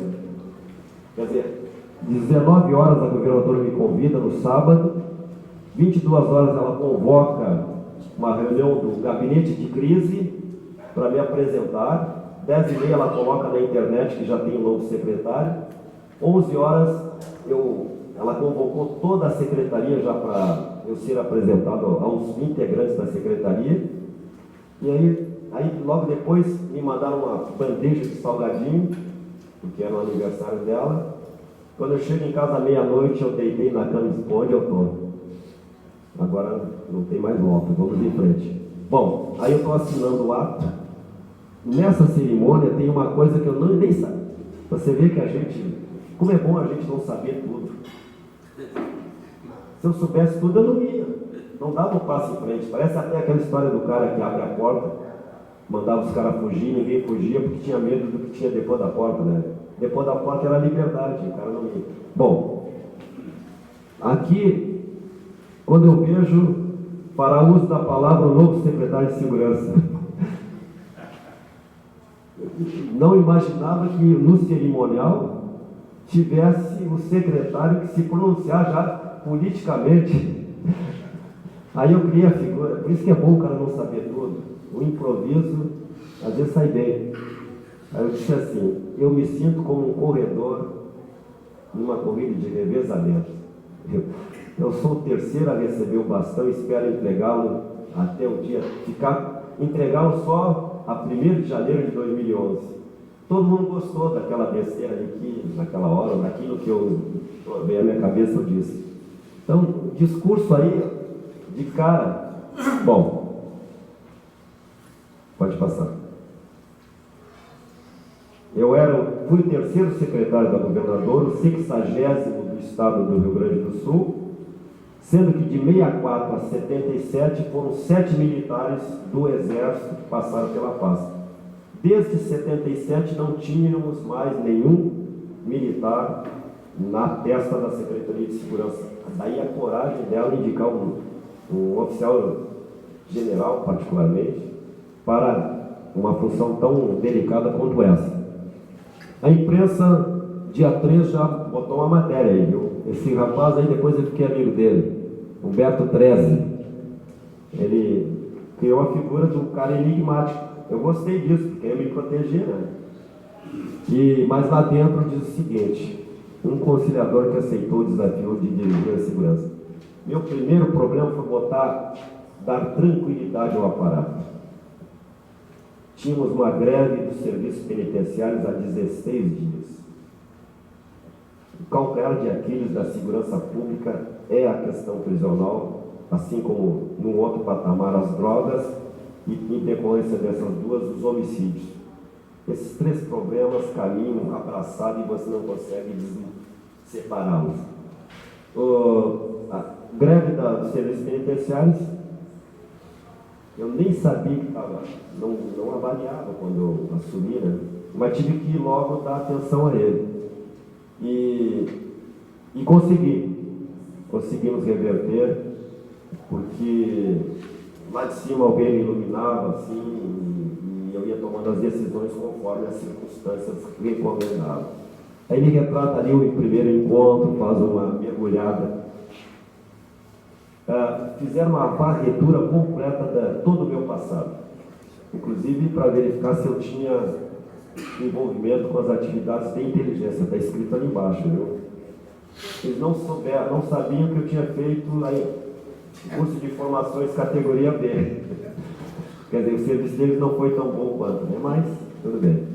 Quer dizer, 19 horas a governadora me convida no sábado, 22 horas ela convoca uma reunião do gabinete de crise para me apresentar, 10h30 ela coloca na internet que já tem um novo secretário, 11 horas ela convocou toda a secretaria já para eu ser apresentado aos integrantes da secretaria, e aí logo depois me mandaram uma bandeja de salgadinho, porque era o aniversário dela. Quando eu chego em casa à meia-noite, eu deitei na cama e disse: onde eu estou? Agora não tem mais volta, vamos em frente. Bom, aí eu estou assinando o ato. Nessa cerimônia tem uma coisa que eu nem sabia. Você vê que a gente, como é bom a gente não saber tudo. Se eu soubesse tudo, eu não ia. Não dava um passo em frente. Parece até aquela história do cara que abre a porta, mandava os caras fugir, ninguém fugia porque tinha medo do que tinha depois da porta, né? Depois da porta era a liberdade, o cara não ia. Bom, aqui, quando eu vejo, para uso da palavra, o novo secretário de Segurança. Não imaginava que no cerimonial tivesse o secretário que se pronunciar já politicamente. Aí eu criei a figura, por isso que é bom o cara não saber tudo. O improviso, às vezes, sai bem. Aí eu disse assim: eu me sinto como um corredor numa corrida de revezamento. Eu sou o terceiro a receber o bastão e espero entregá-lo até o dia, entregá-lo só a 1º de janeiro de 2011. Todo mundo gostou daquela besteira ali que, naquela hora, daquilo que veio à minha cabeça, eu disse. Então, discurso aí, de cara. Bom, pode passar. Fui o terceiro secretário da governadora, o 60º do estado do Rio Grande do Sul, sendo que de 64 a 77 foram 7 militares do Exército que passaram pela pasta. Desde 77 não tínhamos mais nenhum militar na testa da Secretaria de Segurança. Daí a coragem dela indicar um oficial general, particularmente, para uma função tão delicada quanto essa. A imprensa, dia 3, já botou uma matéria aí, viu? Esse rapaz aí, depois eu fiquei amigo dele, Humberto Treze. Ele criou a figura do cara enigmático. Eu gostei disso, porque ia me proteger, né? Mas lá dentro diz o seguinte: um conciliador que aceitou o desafio de dirigir a segurança. Meu primeiro problema foi dar tranquilidade ao aparato. Tínhamos uma greve dos serviços penitenciários há 16 dias. O calcanhar de Aquiles da segurança pública é a questão prisional, assim como num outro patamar as drogas e, em decorrência dessas duas, os homicídios. Esses 3 problemas caminham abraçados e você não consegue separá-los. A greve dos serviços penitenciários, eu nem sabia que estava, não avaliava quando eu assumi, né? Mas tive que ir logo dar atenção a ele. E conseguimos reverter, porque lá de cima alguém me iluminava assim, e eu ia tomando as decisões conforme as circunstâncias recomendavam. Aí ele retrata ali o primeiro encontro, faz uma mergulhada fizeram uma varredura completa de todo o meu passado, inclusive para verificar se eu tinha envolvimento com as atividades de inteligência. Está escrito ali embaixo, viu? Eles não sabiam que eu tinha feito curso de formações categoria B. Quer dizer, o serviço deles não foi tão bom quanto, né? Mas tudo bem.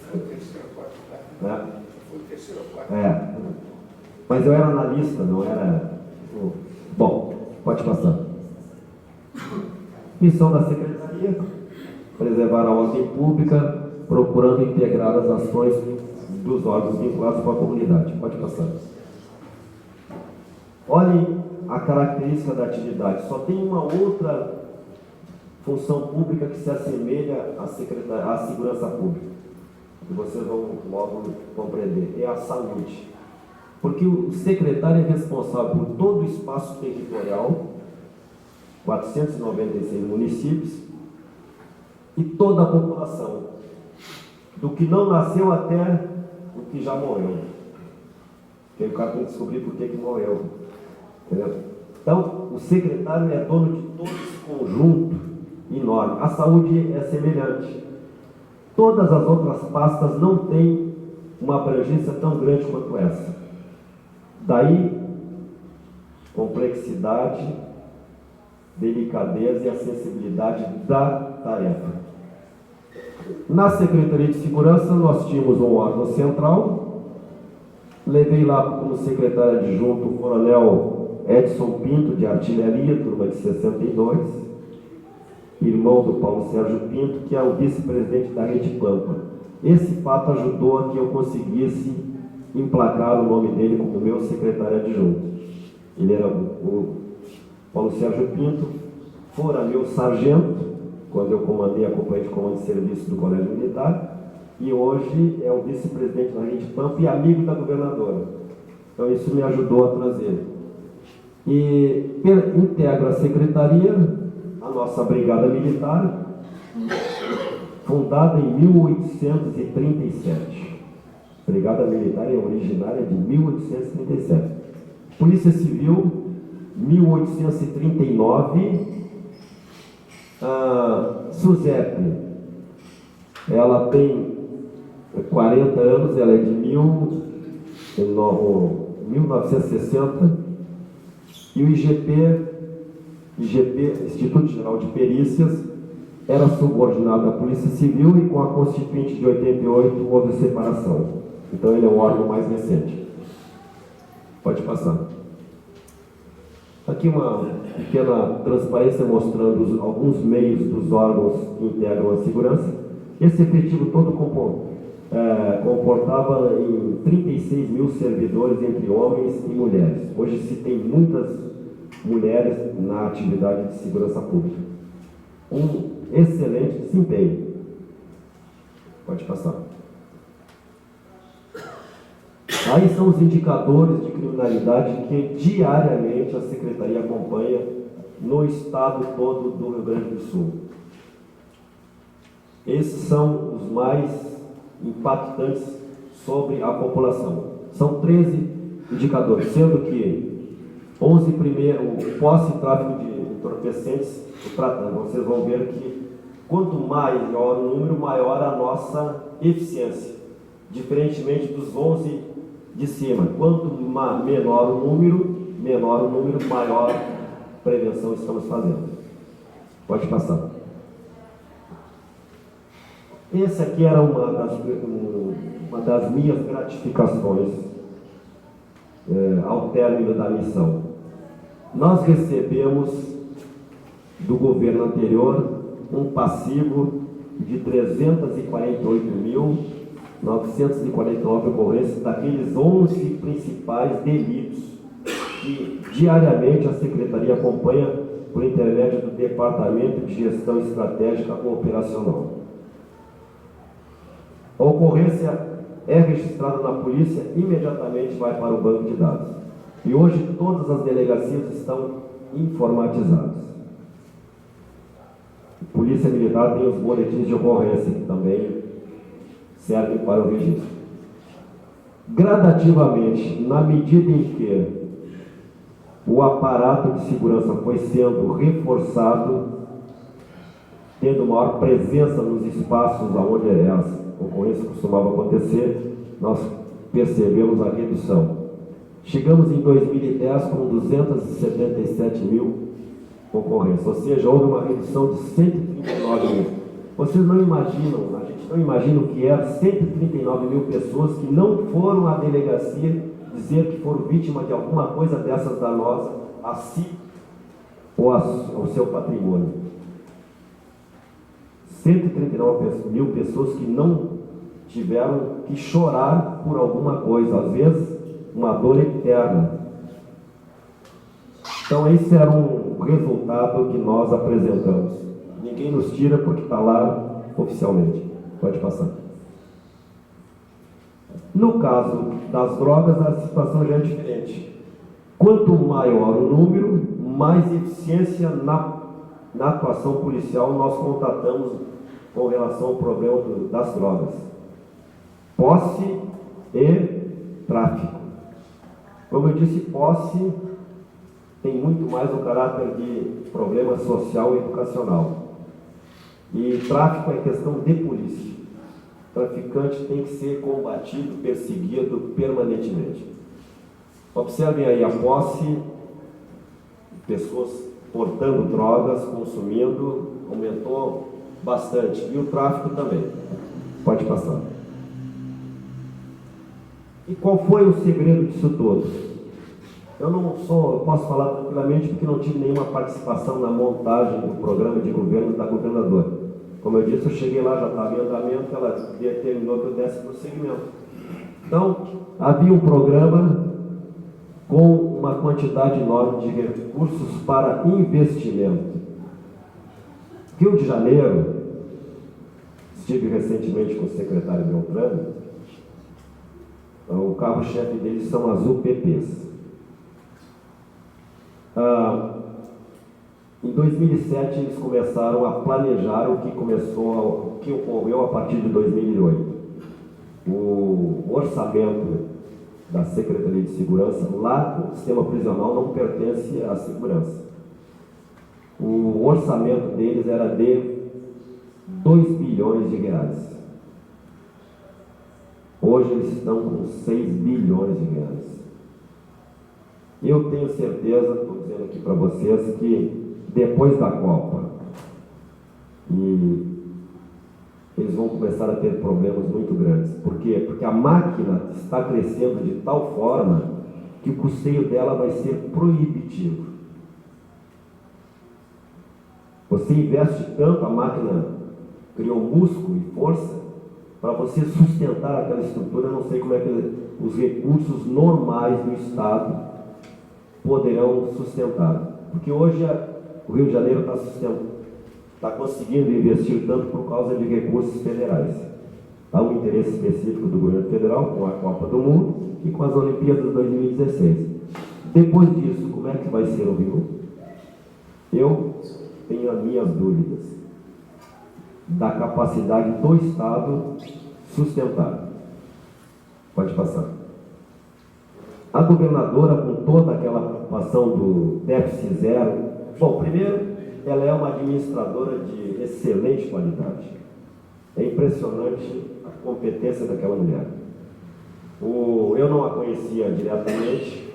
Foi o terceiro ou quarto, tá? Foi o terceiro ou quarto. Mas eu era analista, não era... Bom, pode passar. Missão da Secretaria: preservar a ordem pública, procurando integrar as ações dos órgãos vinculados com a comunidade. Pode passar. Olhem a característica da atividade. Só tem uma outra função pública que se assemelha à segurança pública, que vocês vão logo compreender: é a saúde. Porque o secretário é responsável por todo o espaço territorial, 496 municípios, e toda a população, do que não nasceu até o que já morreu. Porque o cara tem que descobrir por que morreu. Entendeu? Então, o secretário é dono de todo esse conjunto enorme. A saúde é semelhante. Todas as outras pastas não têm uma abrangência tão grande quanto essa. Daí, complexidade, delicadeza e acessibilidade da tarefa. Na Secretaria de Segurança, nós tínhamos um órgão central. Levei lá como secretário adjunto o coronel Edson Pinto, de artilharia, turma de 62, irmão do Paulo Sérgio Pinto, que é o vice-presidente da Rede Pampa. Esse fato ajudou a que eu conseguisse emplacar o nome dele como meu secretário adjunto. Ele era o Paulo Sérgio Pinto, fora meu sargento, quando eu comandei a companhia de comando de serviço do Colégio Militar, e hoje é o vice-presidente da Rede Pampa e amigo da governadora. Então isso me ajudou a trazer. E integra a secretaria a nossa Brigada Militar, fundada em 1837. Brigada Militar é originária de 1837. Polícia Civil, 1839. SUSEP, ela tem 40 anos, ela é de 1960. E o IGP, Instituto Geral de Perícias, era subordinado à Polícia Civil, e com a Constituinte de 88 houve separação. Então ele é um órgão mais recente. Pode passar. Aqui uma pequena transparência mostrando alguns meios dos órgãos que integram a segurança. Esse efetivo todo comportava em 36 mil servidores entre homens e mulheres. Hoje se tem muitas mulheres na atividade de segurança pública. Um excelente desempenho. Pode passar. Aí são os indicadores de criminalidade que diariamente a Secretaria acompanha no estado todo do Rio Grande do Sul. Esses são os mais impactantes sobre a população. São 13 indicadores, sendo que 11 primeiro, posse e tráfico de entorpecentes, vocês vão ver que quanto maior o número, maior a nossa eficiência, diferentemente dos 11 de cima. Quanto menor o número, maior prevenção estamos fazendo. Pode passar. Esse aqui era uma das minhas gratificações ao término da missão. Nós recebemos do governo anterior um passivo de 348.949 ocorrências daqueles 11 principais delitos que diariamente a Secretaria acompanha por intermédio do Departamento de Gestão Estratégica Operacional. A ocorrência é registrada na polícia, imediatamente vai para o banco de dados. E hoje todas as delegacias estão informatizadas. A Polícia Militar tem os boletins de ocorrência, que também servem para o registro. Gradativamente, na medida em que o aparato de segurança foi sendo reforçado, tendo maior presença nos espaços onde as ocorrências costumavam acontecer, nós percebemos a redução. Chegamos em 2010 com 277 mil ocorrências, ou seja, houve uma redução de 139 mil. Vocês não imaginam, a gente não imagina o que é 139 mil pessoas que não foram à delegacia dizer que foram vítimas de alguma coisa dessas danosa a si ou ao seu patrimônio. 139 mil pessoas que não tiveram que chorar por alguma coisa, às vezes uma dor eterna. Então esse era um resultado que nós apresentamos. Ninguém nos tira porque está lá oficialmente. Pode passar. No caso das drogas, a situação já é diferente. Quanto maior o número, mais eficiência na atuação policial nós contatamos com relação ao problema das drogas. Posse e tráfico. Como eu disse, posse tem muito mais o caráter de problema social e educacional. E tráfico é questão de polícia. O traficante tem que ser combatido, perseguido permanentemente. Observem aí a posse, pessoas portando drogas, consumindo, aumentou bastante. E o tráfico também. Pode passar. E qual foi o segredo disso tudo? Eu posso falar tranquilamente porque não tive nenhuma participação na montagem do programa de governo da governadora. Como eu disse, eu cheguei lá, já estava em andamento, ela determinou que eu desse prosseguimento. Então, havia um programa com uma quantidade enorme de recursos para investimento. Rio de Janeiro, estive recentemente com o secretário Beltrame, o carro-chefe deles são as UPPs. Em 2007 eles começaram a planejar o que ocorreu a partir de 2008. O orçamento da Secretaria de Segurança, lá o sistema prisional não pertence à segurança. O orçamento deles era de 2 bilhões de reais. Hoje eles estão com 6 bilhões de reais. Eu tenho certeza, estou dizendo aqui para vocês, que depois da Copa, eles vão começar a ter problemas muito grandes. Por quê? Porque a máquina está crescendo de tal forma que o custeio dela vai ser proibitivo. Você investe tanto, a máquina criou músculo e força, para você sustentar aquela estrutura. Eu não sei como é que os recursos normais do Estado poderão sustentar. Porque hoje o Rio de Janeiro está conseguindo investir tanto por causa de recursos federais. Há um interesse específico do governo federal com a Copa do Mundo e com as Olimpíadas de 2016. Depois disso, como é que vai ser o Rio? Eu tenho as minhas dúvidas da capacidade do Estado sustentar. Pode passar. A governadora, com toda aquela preocupação do déficit zero, bom, primeiro, ela é uma administradora de excelente qualidade. É impressionante a competência daquela mulher. Eu não a conhecia diretamente,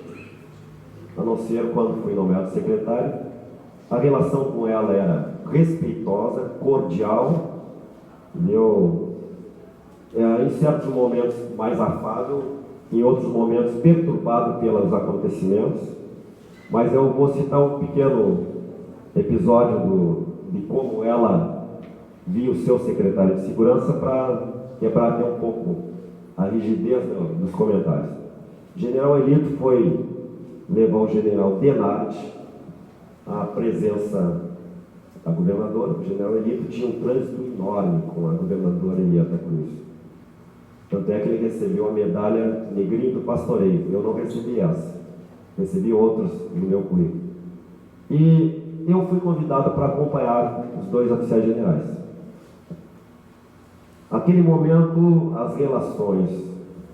a não ser quando fui nomeado secretário. A relação com ela era respeitosa, cordial, em certos momentos mais afável, em outros momentos perturbado pelos acontecimentos. Mas eu vou citar um pequeno episódio de como ela via o seu secretário de segurança para quebrar até um pouco a rigidez dos comentários. O general Elito foi levar o general Denardi à presença da governadora. O general Elito tinha um trânsito enorme com a governadora Elieta Cruz. Tanto é que ele recebeu a medalha Negrinho do Pastoreio. Eu não recebi essa, recebi outros no meu currículo. E eu fui convidado para acompanhar os 2 oficiais generais. Naquele momento, as relações,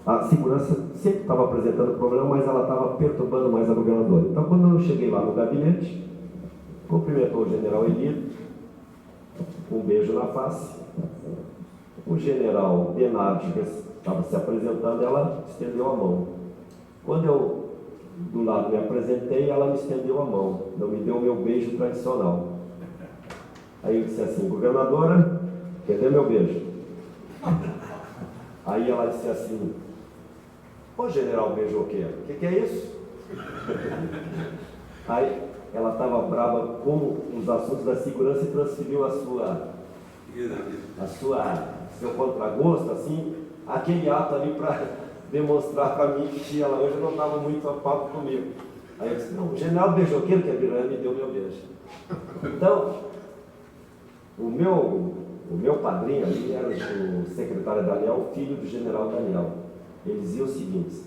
a segurança sempre estava apresentando problema, mas ela estava perturbando mais a governadora. Então, quando eu cheguei lá no gabinete, cumprimentou o general Eli, um beijo na face. O general Denardi estava se apresentando, ela estendeu a mão. Quando eu, do lado, me apresentei, ela me estendeu a mão, não me deu o meu beijo tradicional. Aí eu disse assim: governadora, cadê meu beijo? Aí ela disse assim: ô general beijoqueiro, o que é isso? Aí ela estava brava com os assuntos da segurança e transferiu seu contragosto, assim, aquele ato ali para demonstrar para mim que ela hoje não estava muito a papo comigo. Aí eu disse: não, o general beijoqueiro que é Biranha me deu meu beijo. Então, o meu padrinho ali era o secretário Daniel, filho do general Daniel. Ele dizia o seguinte: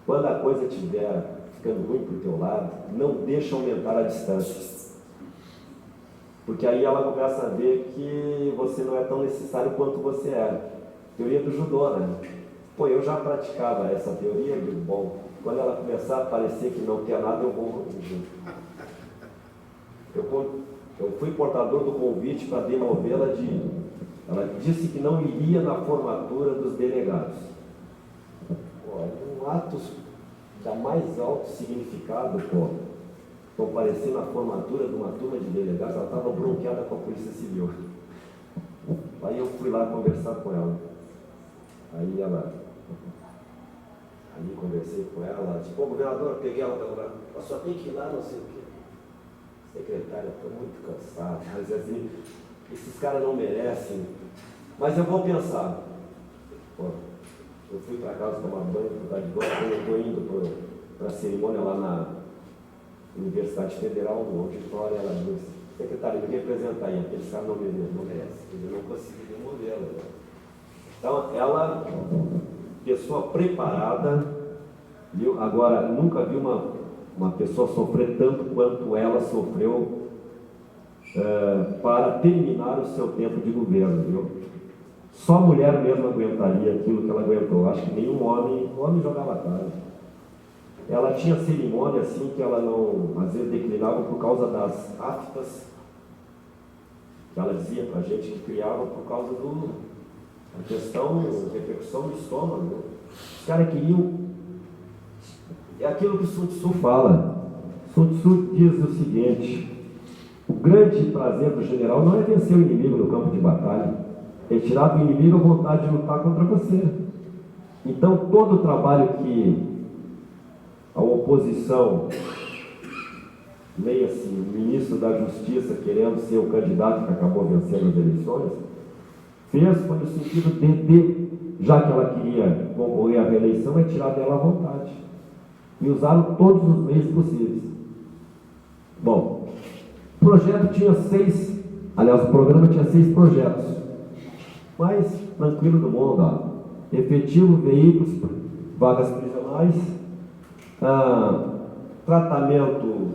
quando a coisa estiver ficando ruim para o teu lado, não deixa aumentar a distância. Porque aí ela começa a ver que você não é tão necessário quanto você era. Teoria do judô, né? Pô, eu já praticava essa teoria, e digo, bom, quando ela começar a parecer que não quer nada, eu vou junto. Eu fui portador do convite para demovê-la de... Ela disse que não iria na formatura dos delegados. Pô, um ato da mais alto significado, pô. Comparecer na formatura de uma turma de delegados, ela estava bronqueada com a Polícia Civil. Aí eu fui lá conversar com ela. Aí conversei com ela disse: pô, governador, peguei ela pelo lado, só tem que ir lá, não sei o quê. Secretária, estou muito cansado, mas assim, esses caras não merecem, mas eu vou pensar. Pô, eu fui para casa tomar banho, mudar de banho, eu estou indo para a cerimônia lá na Universidade Federal, no auditório. Ela disse: secretária, me representa aí, aqueles caras não merecem, eu não consegui demovê-la. Né? Então, ela, pessoa preparada, viu? Agora, nunca vi uma pessoa sofrer tanto quanto ela sofreu para terminar o seu tempo de governo, viu? Só a mulher mesmo aguentaria aquilo que ela aguentou. Acho que nenhum homem jogava tarde. Ela tinha cerimônia assim que ela não, às vezes, declinava por causa das aftas que ela dizia para a gente que criava por causa da questão, repercussão do estômago. Viu? Os caras queriam. É aquilo que Sun Tzu fala. Sun Tzu diz o seguinte: o grande prazer do general não é vencer o inimigo no campo de batalha, é tirar do inimigo a vontade de lutar contra você. Então, todo o trabalho que a oposição, leia-se o ministro da Justiça querendo ser o candidato que acabou vencendo as eleições, fez foi no sentido de, já que ela queria concorrer à reeleição, é tirar dela a vontade. E usaram todos os meios possíveis. Bom, o projeto tinha o programa tinha 6 projetos. Mais tranquilo do mundo, ó. Efetivo, veículos, vagas prisionais, tratamento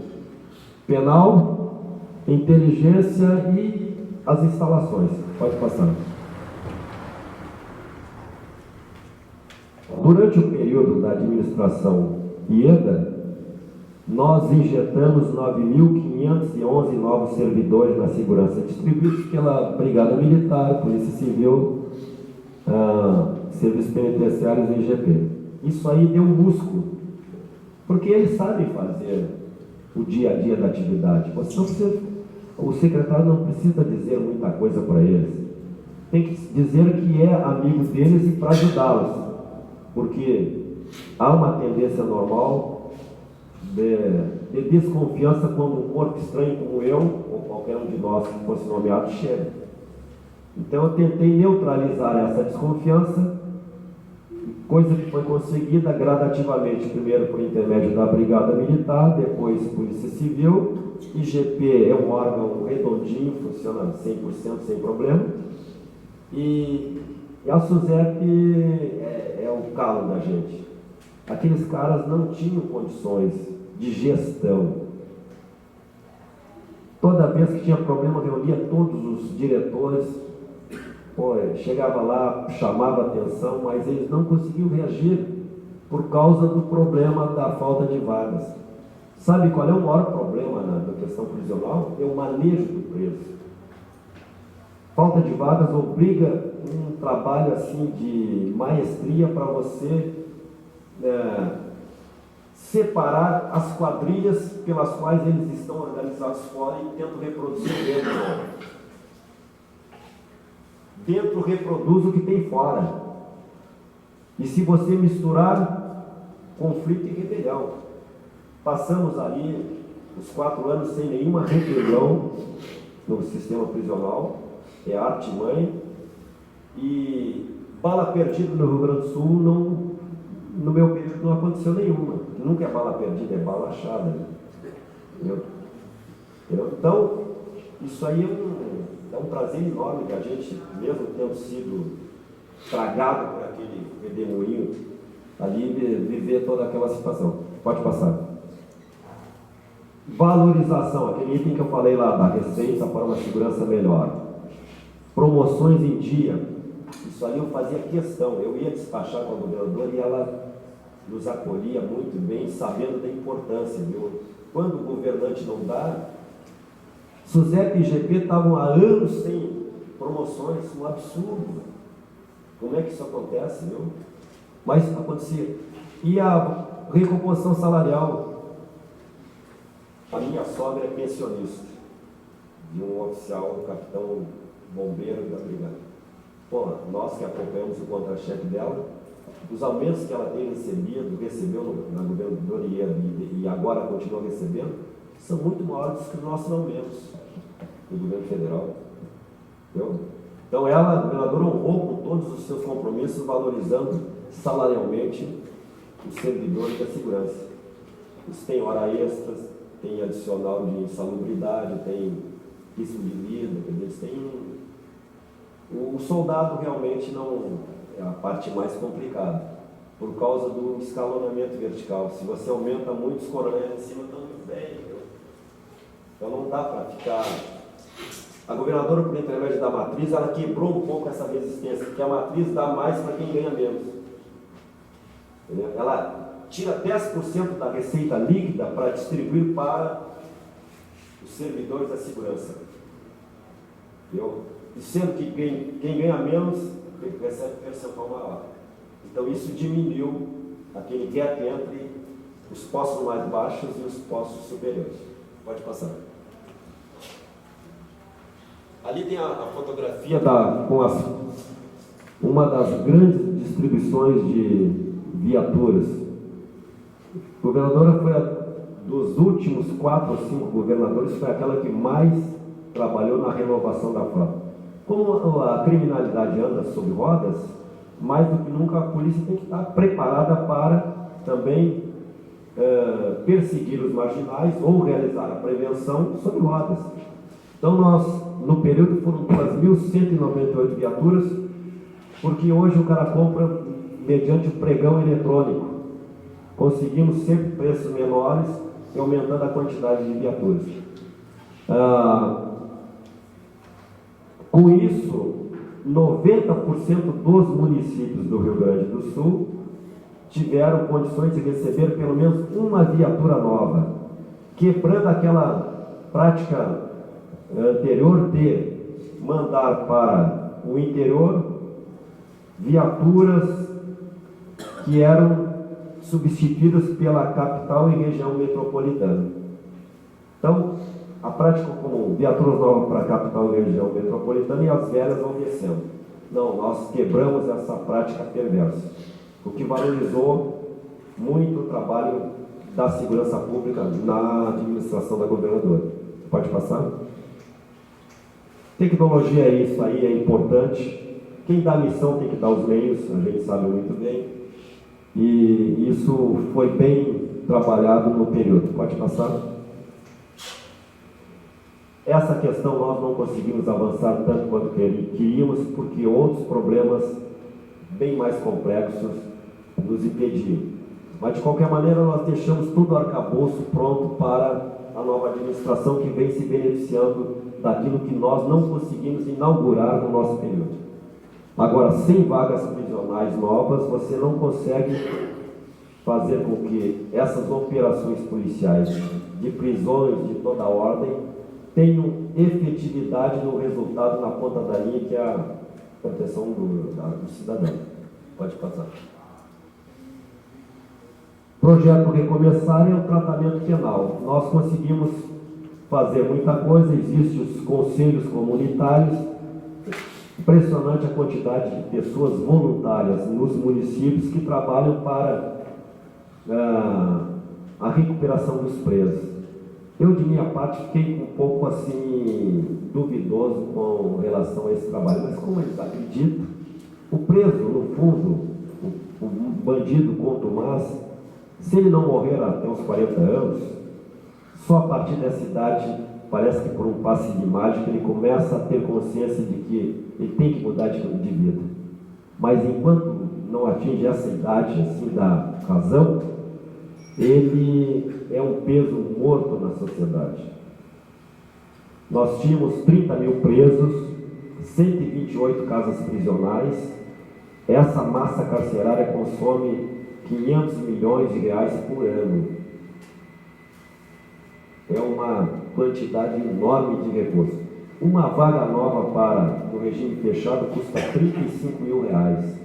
penal, inteligência e as instalações. Pode passar. Durante o período da administração Ieda, nós injetamos 9.511 novos servidores na segurança, distribuídos pela Brigada Militar, Polícia Civil, Serviços Penitenciários e IGP. Isso aí deu um músculo, porque eles sabem fazer o dia a dia da atividade. O secretário não precisa dizer muita coisa para eles. Tem que dizer que é amigo deles e para ajudá-los, porque há uma tendência normal de desconfiança quando um corpo estranho como eu, ou qualquer um de nós que fosse nomeado, chega. Então eu tentei neutralizar essa desconfiança, coisa que foi conseguida gradativamente, primeiro por intermédio da Brigada Militar, depois Polícia Civil. IGP é um órgão redondinho, funciona 100% sem problema, e a SUSEP é o calo da gente. Aqueles caras não tinham condições de gestão. Toda vez que tinha problema, reunia todos os diretores, chegava lá, chamava atenção, mas eles não conseguiam reagir, por causa do problema da falta de vagas. Sabe qual é o maior problema na questão prisional? É o manejo do preso. Falta de vagas obriga um trabalho assim de maestria para você separar as quadrilhas pelas quais eles estão organizados fora e tentam reproduzir dentro. Dentro reproduz o que tem fora. E se você misturar conflito e rebelião, passamos ali os 4 anos sem nenhuma rebelião no sistema prisional, é artimanha, e bala perdida no Rio Grande do Sul, no meu período não aconteceu nenhuma. Nunca é bala perdida, é bala achada. Entendeu? Então, isso aí é um prazer enorme que a gente, mesmo tendo sido tragado por aquele redemoinho, ali viver toda aquela situação. Pode passar. Valorização, aquele item que eu falei lá, da receita para uma segurança melhor. Promoções em dia, isso aí eu fazia questão, eu ia despachar com a governadora e ela nos acolhia muito bem, sabendo da importância, viu? Quando o governante não dá, SUSEP e IGP estavam há anos sem promoções, um absurdo. Como é que isso acontece, viu? Mas acontecia. E a recomposição salarial, a minha sogra é pensionista de um oficial, um capitão bombeiro da brigada. Pô, nós que acompanhamos o contra-cheque dela, os aumentos que ela tem recebido, recebeu na governadoria e agora continua recebendo, são muito maiores que os nossos aumentos do governo federal. Entendeu? Então ela, a governadora, honrou com todos os seus compromissos, valorizando salarialmente os servidores da segurança. Eles têm hora extras, tem adicional de insalubridade, tem risco de vida, eles têm... O soldado realmente não é a parte mais complicada, por causa do escalonamento vertical. Se você aumenta muito, os coronéis em cima estão bem. Então não dá para ficar... A governadora, por intermédio da matriz, ela quebrou um pouco essa resistência, porque a matriz dá mais para quem ganha menos. Entendeu? Ela tira 10% da receita líquida para distribuir para os servidores da segurança. Entendeu? E sendo que quem ganha menos recebe percentual maior. Então isso diminuiu aquele gap entre os postos mais baixos e os postos superiores. Pode passar. Ali tem a fotografia com uma das grandes distribuições de viaturas. A governadora foi dos últimos 4 ou 5 governadores, foi aquela que mais trabalhou na renovação da frota. Como a criminalidade anda sob rodas, mais do que nunca a polícia tem que estar preparada para também perseguir os marginais ou realizar a prevenção sob rodas. Então nós, no período, foram 2.198 viaturas, porque hoje o cara compra mediante o pregão eletrônico. Conseguimos sempre preços menores e aumentando a quantidade de viaturas. Com isso, 90% dos municípios do Rio Grande do Sul tiveram condições de receber pelo menos uma viatura nova, quebrando aquela prática anterior de mandar para o interior viaturas que eram substituídas pela capital e região metropolitana. Então, a prática comum, viaturas novas para a capital e região metropolitana e as velhas vão descendo. Não, nós quebramos essa prática perversa, o que valorizou muito o trabalho da segurança pública na administração da governadora. Pode passar? Tecnologia é isso aí, é importante. Quem dá a missão tem que dar os meios, a gente sabe muito bem. E isso foi bem trabalhado no período. Pode passar? Essa questão nós não conseguimos avançar tanto quanto queríamos, porque outros problemas bem mais complexos nos impediam. Mas, de qualquer maneira, nós deixamos todo o arcabouço pronto para a nova administração que vem se beneficiando daquilo que nós não conseguimos inaugurar no nosso período. Agora, sem vagas prisionais novas, você não consegue fazer com que essas operações policiais de prisões de toda a ordem tenham efetividade no resultado na ponta da linha, que é a proteção do cidadão. Pode passar. Projeto Recomeçar é o tratamento penal. Nós conseguimos fazer muita coisa, existem os conselhos comunitários, impressionante a quantidade de pessoas voluntárias nos municípios que trabalham para a recuperação dos presos. Eu, de minha parte, fiquei um pouco assim duvidoso com relação a esse trabalho, mas como eles acreditam, o preso, no fundo, o bandido contumaz, se ele não morrer até os 40 anos, só a partir dessa idade, parece que por um passe de mágica, ele começa a ter consciência de que ele tem que mudar de vida. Mas enquanto não atinge essa idade assim da razão, ele é um peso morto na sociedade. Nós tínhamos 30 mil presos, 128 casas prisionais. Essa massa carcerária consome 500 milhões de reais por ano. É uma quantidade enorme de recursos. Uma vaga nova para o regime fechado custa 35 mil reais.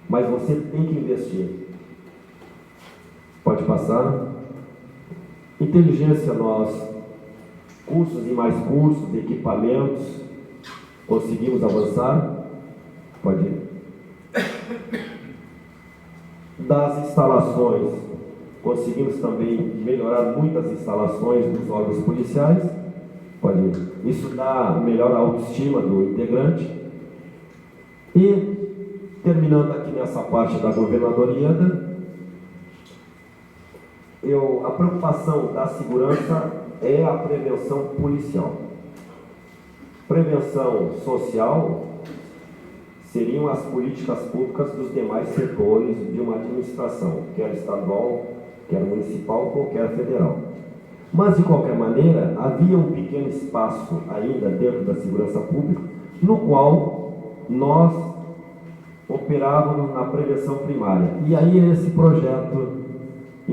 Mas você tem que investir. Pode passar. Inteligência, nós, cursos e mais cursos, equipamentos, conseguimos avançar. Pode ir. Das instalações, conseguimos também melhorar muitas instalações dos órgãos policiais. Pode ir. Isso dá melhor autoestima do integrante. E, terminando aqui nessa parte da governadoria, a preocupação da segurança é a prevenção policial. Prevenção social seriam as políticas públicas dos demais setores de uma administração, quer estadual, quer municipal, ou quer federal. Mas, de qualquer maneira, havia um pequeno espaço ainda dentro da segurança pública, no qual nós operávamos na prevenção primária. E aí esse projeto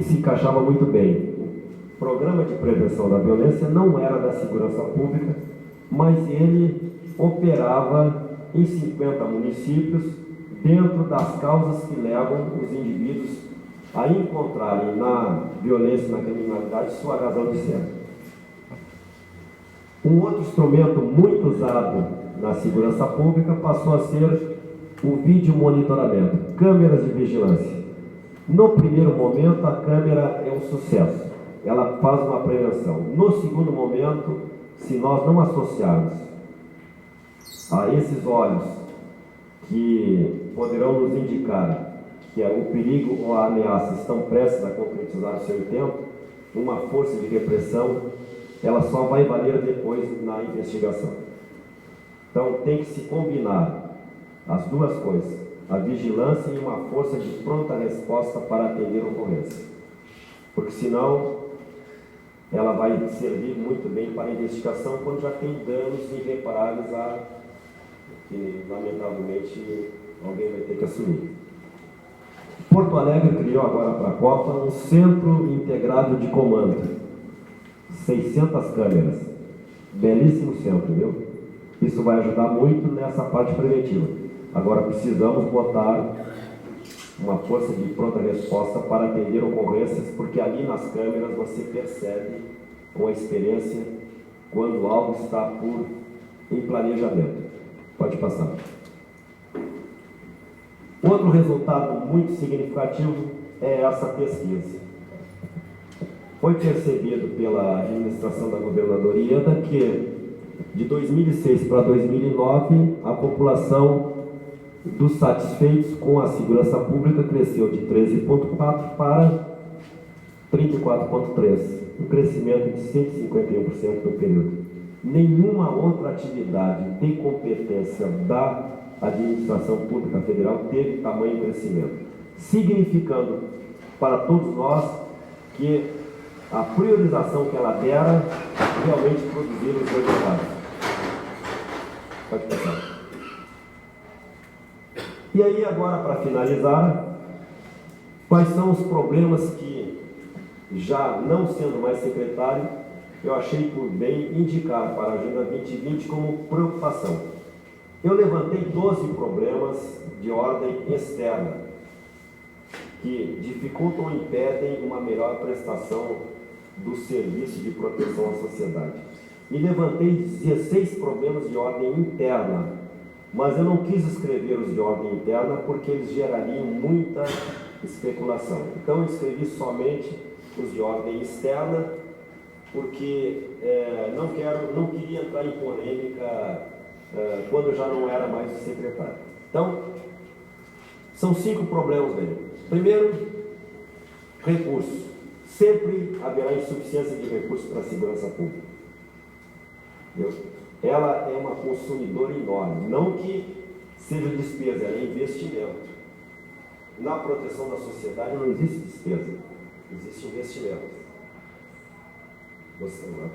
se encaixava muito bem. O programa de prevenção da violência não era da segurança pública, mas ele operava em 50 municípios, dentro das causas que levam os indivíduos a encontrarem na violência e na criminalidade sua razão de ser. Um outro instrumento muito usado na segurança pública passou a ser o vídeo monitoramento, câmeras de vigilância. No primeiro momento, a câmera é um sucesso, ela faz uma prevenção. No segundo momento, se nós não associarmos a esses olhos que poderão nos indicar que o perigo ou a ameaça estão prestes a concretizar o seu intento, uma força de repressão, ela só vai valer depois na investigação. Então tem que se combinar as duas coisas, a vigilância e uma força de pronta resposta para atender a ocorrência, porque senão ela vai servir muito bem para a investigação quando já tem danos irreparáveis que lamentavelmente alguém vai ter que assumir. Porto Alegre criou agora para a Copa um centro integrado de comando, 600 câmeras, belíssimo centro, viu? Isso vai ajudar muito nessa parte preventiva. Agora precisamos botar uma força de pronta resposta para atender ocorrências, porque ali nas câmeras você percebe com a experiência quando algo está em planejamento. Pode passar. Outro resultado muito significativo é essa pesquisa. Foi percebido pela administração da governadoria que de 2006 para 2009 a população dos satisfeitos com a segurança pública cresceu de 13,4% para 34,3%, um crescimento de 151% no período. Nenhuma outra atividade de competência da administração pública federal teve tamanho crescimento, significando para todos nós que a priorização que ela dera realmente produziu os resultados. Pode passar. E aí agora, para finalizar, Quais são os problemas que, já não sendo mais secretário, eu achei por bem indicar para a Agenda 2020 como preocupação? Eu levantei 12 problemas de ordem externa que dificultam ou impedem uma melhor prestação do serviço de proteção à sociedade. E levantei 16 problemas de ordem interna, mas eu não quis escrever os de ordem interna porque eles gerariam muita especulação. Então eu escrevi somente os de ordem externa, porque não queria entrar em polêmica quando eu já não era mais o secretário. Então, são 5 problemas dele. Primeiro, recursos. Sempre haverá insuficiência de recursos para a segurança pública. Ela é uma consumidora enorme. Não que seja despesa, ela é investimento. Na proteção da sociedade não existe despesa, existe investimento.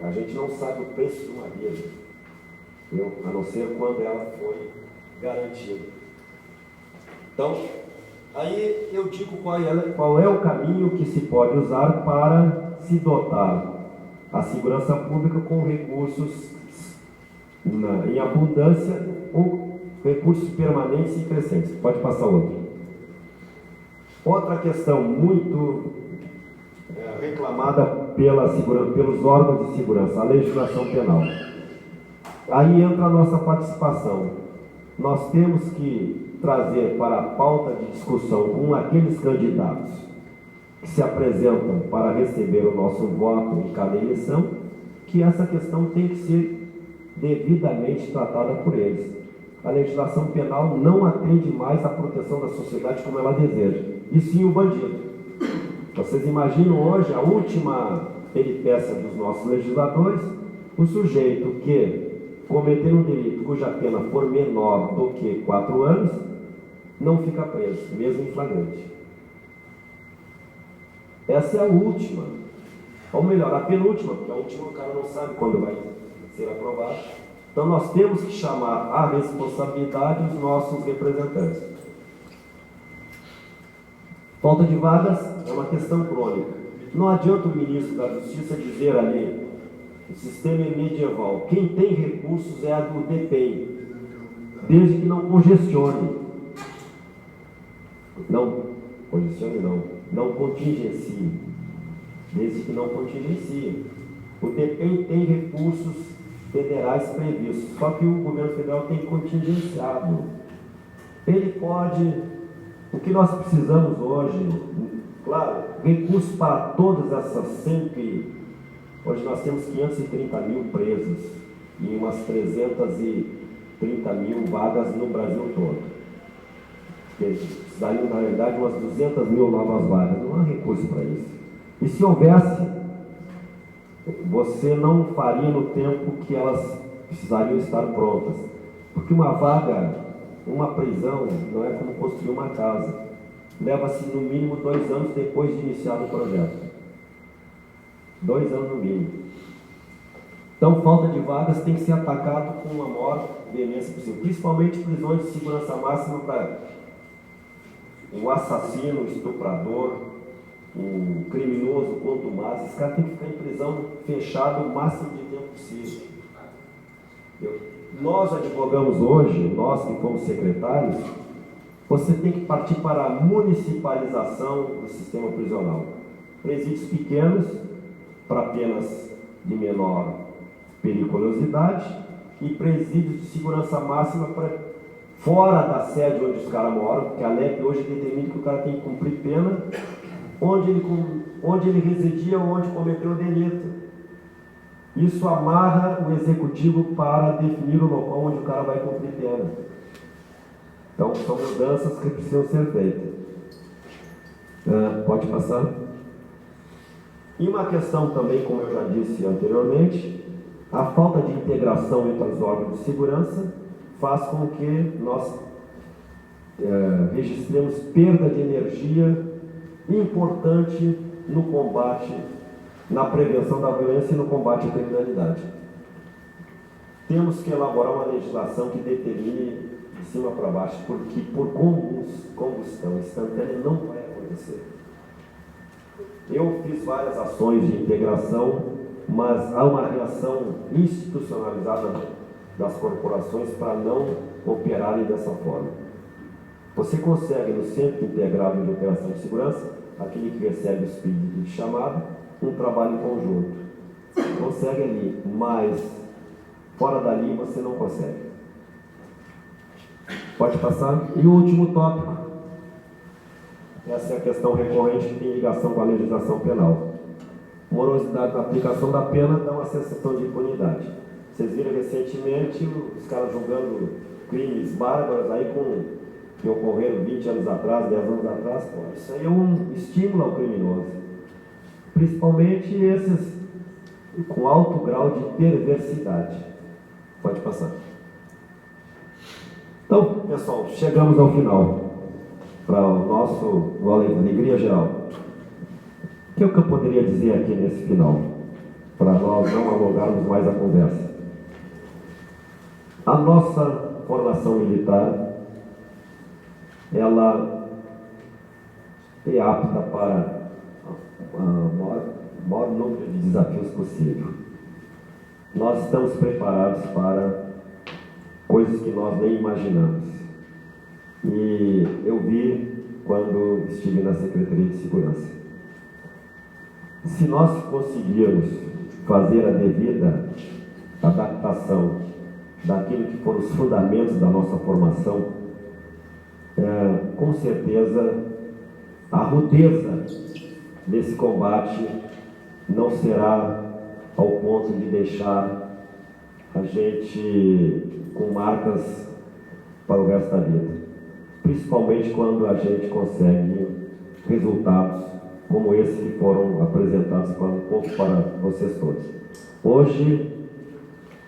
A gente não sabe o preço de uma vida, a não ser quando ela foi garantida. Então, aí eu digo qual é o caminho que se pode usar para se dotar a segurança pública com recursos em abundância ou recursos permanentes e crescentes. Pode passar outro. Outra questão muito reclamada pelos órgãos de segurança, a legislação penal. Aí entra a nossa participação. Nós temos que trazer para a pauta de discussão com aqueles candidatos que se apresentam para receber o nosso voto em cada eleição, que essa questão tem que ser devidamente tratada por eles. A legislação penal não atende mais à proteção da sociedade como ela deseja, e sim o bandido. Vocês imaginam hoje a última peripécia dos nossos legisladores, o sujeito que cometer um delito cuja pena for menor do que 4 anos, não fica preso, mesmo em flagrante. Essa é a última, ou melhor, a penúltima, porque a última o cara não sabe quando vai ser aprovado. Então nós temos que chamar à responsabilidade os nossos representantes. Falta de vagas é uma questão crônica. Não adianta o ministro da Justiça dizer ali, o sistema é medieval, quem tem recursos é a do DPEM, desde que não congestione. Não contingencie, desde que não contingencie. O DPEM tem recursos federais previstos, só que o governo federal tem contingenciado. Ele pode... O que nós precisamos hoje, claro, recursos para todas essas Hoje nós temos 530 mil presos e umas 330 mil vagas no Brasil todo. Precisaria, na verdade, umas 200 mil novas vagas. Não há recurso para isso. E se houvesse, você não faria no tempo que elas precisariam estar prontas. Porque uma vaga, uma prisão, não é como construir uma casa. Leva-se no mínimo 2 anos depois de iniciar o projeto. 2 anos no mínimo. Então, falta de vagas tem que ser atacado com a maior veemência possível. Principalmente prisões de segurança máxima para o assassino, o estuprador, o criminoso contumaz. Esse cara tem que ficar em prisão fechada o máximo de tempo possível. Nós advogamos hoje, nós que fomos secretários, você tem que partir para a municipalização do sistema prisional. Presídios pequenos, para penas de menor periculosidade, e presídios de segurança máxima para fora da sede onde os caras moram, porque a LEP hoje determina que o cara tem que cumprir pena onde ele residia ou onde cometeu o delito. Isso amarra o executivo para definir o local onde o cara vai cumprir pena. Então, são mudanças que precisam ser feitas. Pode passar? E uma questão também, como eu já disse anteriormente, a falta de integração entre os órgãos de segurança faz com que nós registremos perda de energia importante no combate, na prevenção da violência e no combate à criminalidade. Temos que elaborar uma legislação que determine de cima para baixo, porque por combustão instantânea não vai acontecer. Eu fiz várias ações de integração, mas há uma reação institucionalizada das corporações para não operarem dessa forma. Você consegue no Centro Integrado de Operação de Segurança, aquele que recebe os pedidos de chamada, um trabalho em conjunto. Consegue ali, mas fora dali você não consegue. Pode passar. E o último tópico. Essa é a questão recorrente que tem ligação com a legislação penal. Morosidade na aplicação da pena dá uma sensação de impunidade. Vocês viram recentemente os caras julgando crimes bárbaros aí que ocorreram 20 anos atrás, 10 anos atrás. Pô, isso aí é um estímulo ao criminoso. Principalmente esses com alto grau de perversidade. Pode passar. Então, pessoal, chegamos ao final. Para o nosso Alegria Geral. O que é o que eu poderia dizer aqui nesse final? Para nós não alongarmos mais a conversa. A nossa formação militar, ela é apta para o maior número de desafios possível. Nós estamos preparados para coisas que nós nem imaginamos. E eu vi quando estive na Secretaria de Segurança. Se nós conseguirmos fazer a devida adaptação daquilo que foram os fundamentos da nossa formação, com certeza a rudeza desse combate não será ao ponto de deixar a gente com marcas para o resto da vida. Principalmente quando a gente consegue resultados como esses que foram apresentados para vocês todos. Hoje,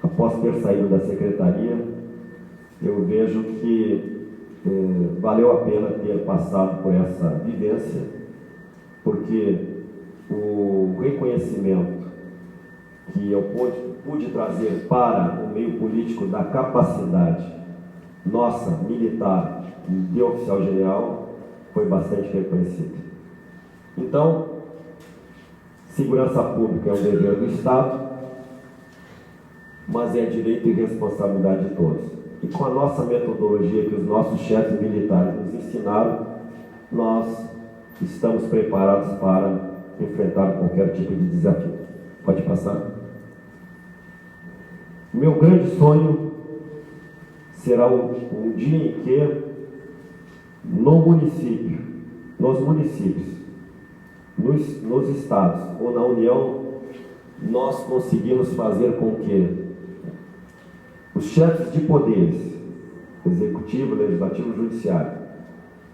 após ter saído da secretaria, eu vejo que valeu a pena ter passado por essa vivência, porque o reconhecimento que eu pude trazer para o meio político da capacidade nossa, militar, de oficial general, foi bastante reconhecido. Então, segurança pública é um dever do Estado, mas é direito e responsabilidade de todos. E com a nossa metodologia que os nossos chefes militares nos ensinaram, nós estamos preparados para enfrentar qualquer tipo de desafio. Pode passar. Meu grande sonho será um dia em que nos municípios, nos estados ou na União, nós conseguimos fazer com que os chefes de poderes, executivo, legislativo, judiciário,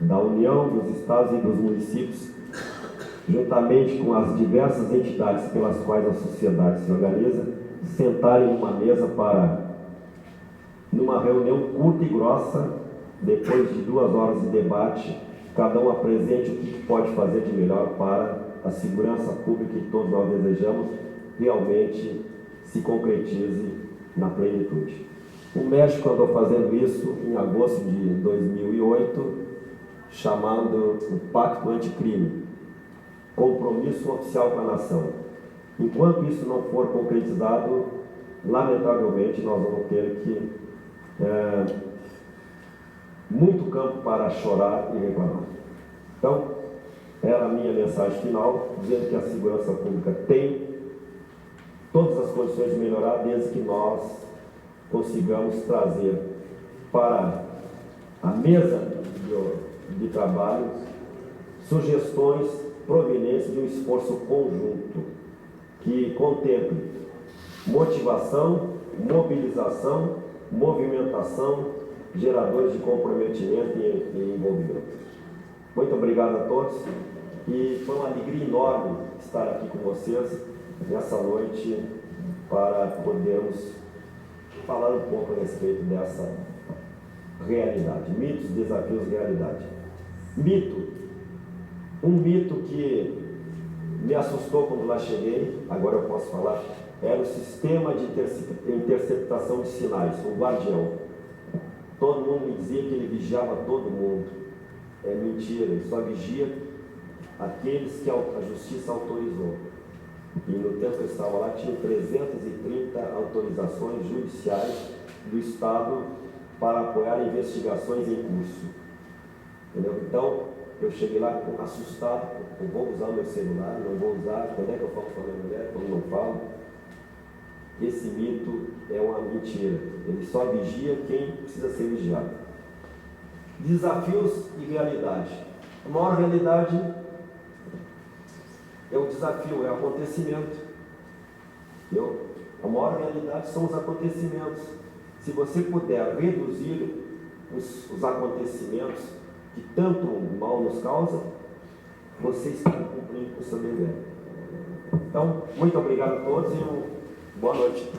da União, dos estados e dos municípios, juntamente com as diversas entidades pelas quais a sociedade se organiza, sentarem numa mesa para, numa reunião curta e grossa, depois de 2 horas de debate, cada um apresente o que pode fazer de melhor para a segurança pública que todos nós desejamos realmente se concretize na plenitude. O México andou fazendo isso em agosto de 2008, chamando o Pacto Anticrime, compromisso oficial com a nação. Enquanto isso não for concretizado, lamentavelmente nós vamos ter que muito campo para chorar e reclamar. Então, era a minha mensagem final, dizendo que a segurança pública tem todas as condições de melhorar, desde que nós consigamos trazer para a mesa de trabalho sugestões provenientes de um esforço conjunto que contemple motivação, mobilização, movimentação, geradores de comprometimento e envolvimento. Muito obrigado a todos e foi uma alegria enorme estar aqui com vocês nessa noite para podermos falar um pouco a respeito dessa realidade. Mitos, desafios, realidade. Mito. Um mito que me assustou quando lá cheguei, agora eu posso falar, era o sistema de interceptação de sinais, o Guardião. Todo mundo me dizia que ele vigiava todo mundo. É mentira, ele só vigia aqueles que a justiça autorizou. E no tempo que eu estava lá, tinha 330 autorizações judiciais do Estado para apoiar investigações em curso. Entendeu? Então, eu cheguei lá assustado, eu vou usar o meu celular, não vou usar, quando é que eu falo com a minha mulher, quando não falo. Esse mito é uma mentira, ele só vigia quem precisa ser vigiado. Desafios e realidade. A maior realidade é o desafio, é o acontecimento. Entendeu? A maior realidade são os acontecimentos. Se você puder reduzir os acontecimentos que tanto mal nos causam, você está cumprindo com o seu dever. Então, muito obrigado a todos e boa noite.